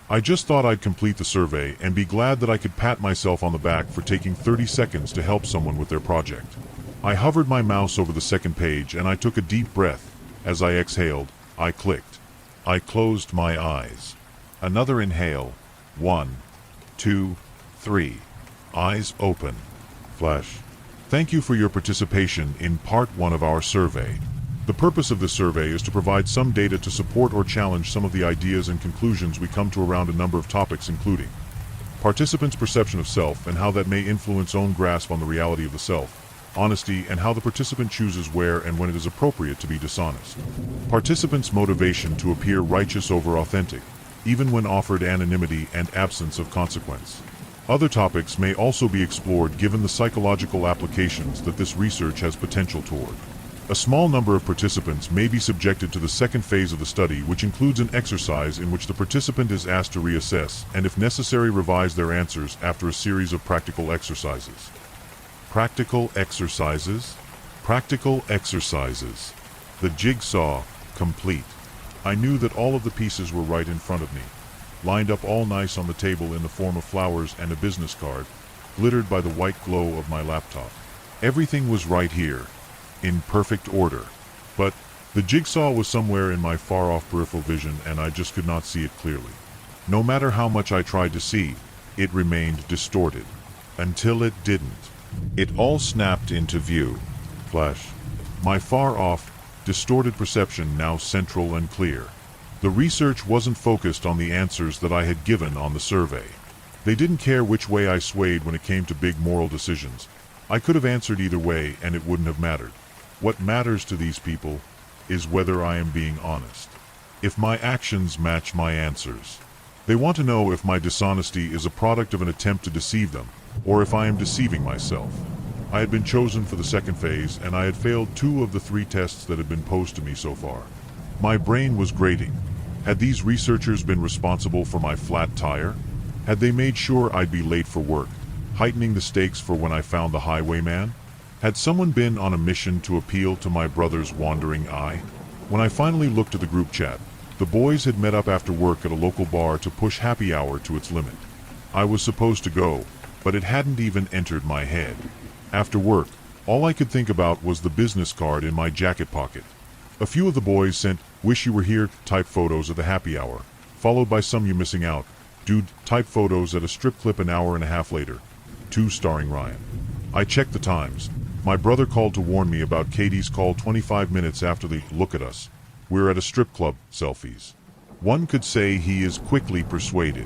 I just thought I'd complete the survey and be glad that I could pat myself on the back for taking 30 seconds to help someone with their project. I hovered my mouse over the second page and I took a deep breath. As I exhaled, I clicked. I closed my eyes. Another inhale. 1, 2, 3. Eyes open. Flash. Thank you for your participation in part 1 of our survey. The purpose of this survey is to provide some data to support or challenge some of the ideas and conclusions we come to around a number of topics, including participants' perception of self and how that may influence own grasp on the reality of the self, honesty and how the participant chooses where and when it is appropriate to be dishonest, participants' motivation to appear righteous over authentic, even when offered anonymity and absence of consequence. Other topics may also be explored given the psychological applications that this research has potential toward. A small number of participants may be subjected to the second phase of the study, which includes an exercise in which the participant is asked to reassess and, if necessary, revise their answers after a series of practical exercises. Practical exercises? Practical exercises. The jigsaw complete. I knew that all of the pieces were right in front of me, lined up all nice on the table in the form of flowers and a business card, glittered by the white glow of my laptop. Everything was right here, in perfect order. But the jigsaw was somewhere in my far-off peripheral vision and I just could not see it clearly. No matter how much I tried to see, it remained distorted. Until it didn't. It all snapped into view. Flash. My far-off, distorted perception now central and clear. The research wasn't focused on the answers that I had given on the survey. They didn't care which way I swayed when it came to big moral decisions. I could have answered either way and it wouldn't have mattered. What matters to these people is whether I am being honest. If my actions match my answers. They want to know if my dishonesty is a product of an attempt to deceive them, or if I am deceiving myself. I had been chosen for the second phase, and I had failed 2 of the 3 tests that had been posed to me so far. My brain was grating. Had these researchers been responsible for my flat tire? Had they made sure I'd be late for work, heightening the stakes for when I found the highwayman? Had someone been on a mission to appeal to my brother's wandering eye? When I finally looked at the group chat, the boys had met up after work at a local bar to push happy hour to its limit. I was supposed to go, but it hadn't even entered my head. After work, all I could think about was the business card in my jacket pocket. A few of the boys sent "wish you were here" type photos of the happy hour, followed by some "you missing out" dude type photos at a strip club an hour and a half later. 2 starring Ryan. I checked the times. My brother called to warn me about Katie's call 25 minutes after the "look at us, we're at a strip club" selfies. One could say he is quickly persuaded.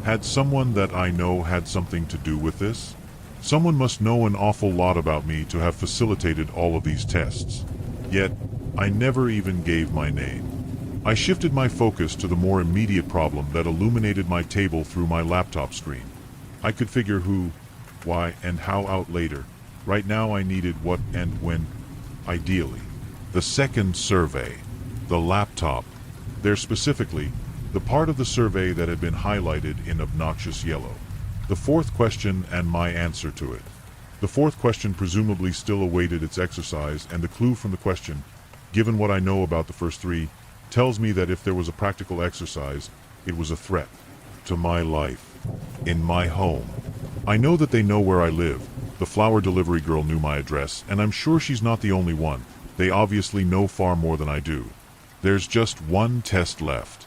Had someone that I know had something to do with this? Someone must know an awful lot about me to have facilitated all of these tests. Yet, I never even gave my name. I shifted my focus to the more immediate problem that illuminated my table through my laptop screen. I could figure who, why, and how out later. Right now I needed what and when, ideally. The second survey. The laptop. There specifically, the part of the survey that had been highlighted in obnoxious yellow. The 4th question and my answer to it. The 4th question presumably still awaited its exercise, and the clue from the question, given what I know about the first 3, tells me that if there was a practical exercise, it was a threat to my life, in my home. I know that they know where I live. The flower delivery girl knew my address, and I'm sure she's not the only one. They obviously know far more than I do. There's just one test left.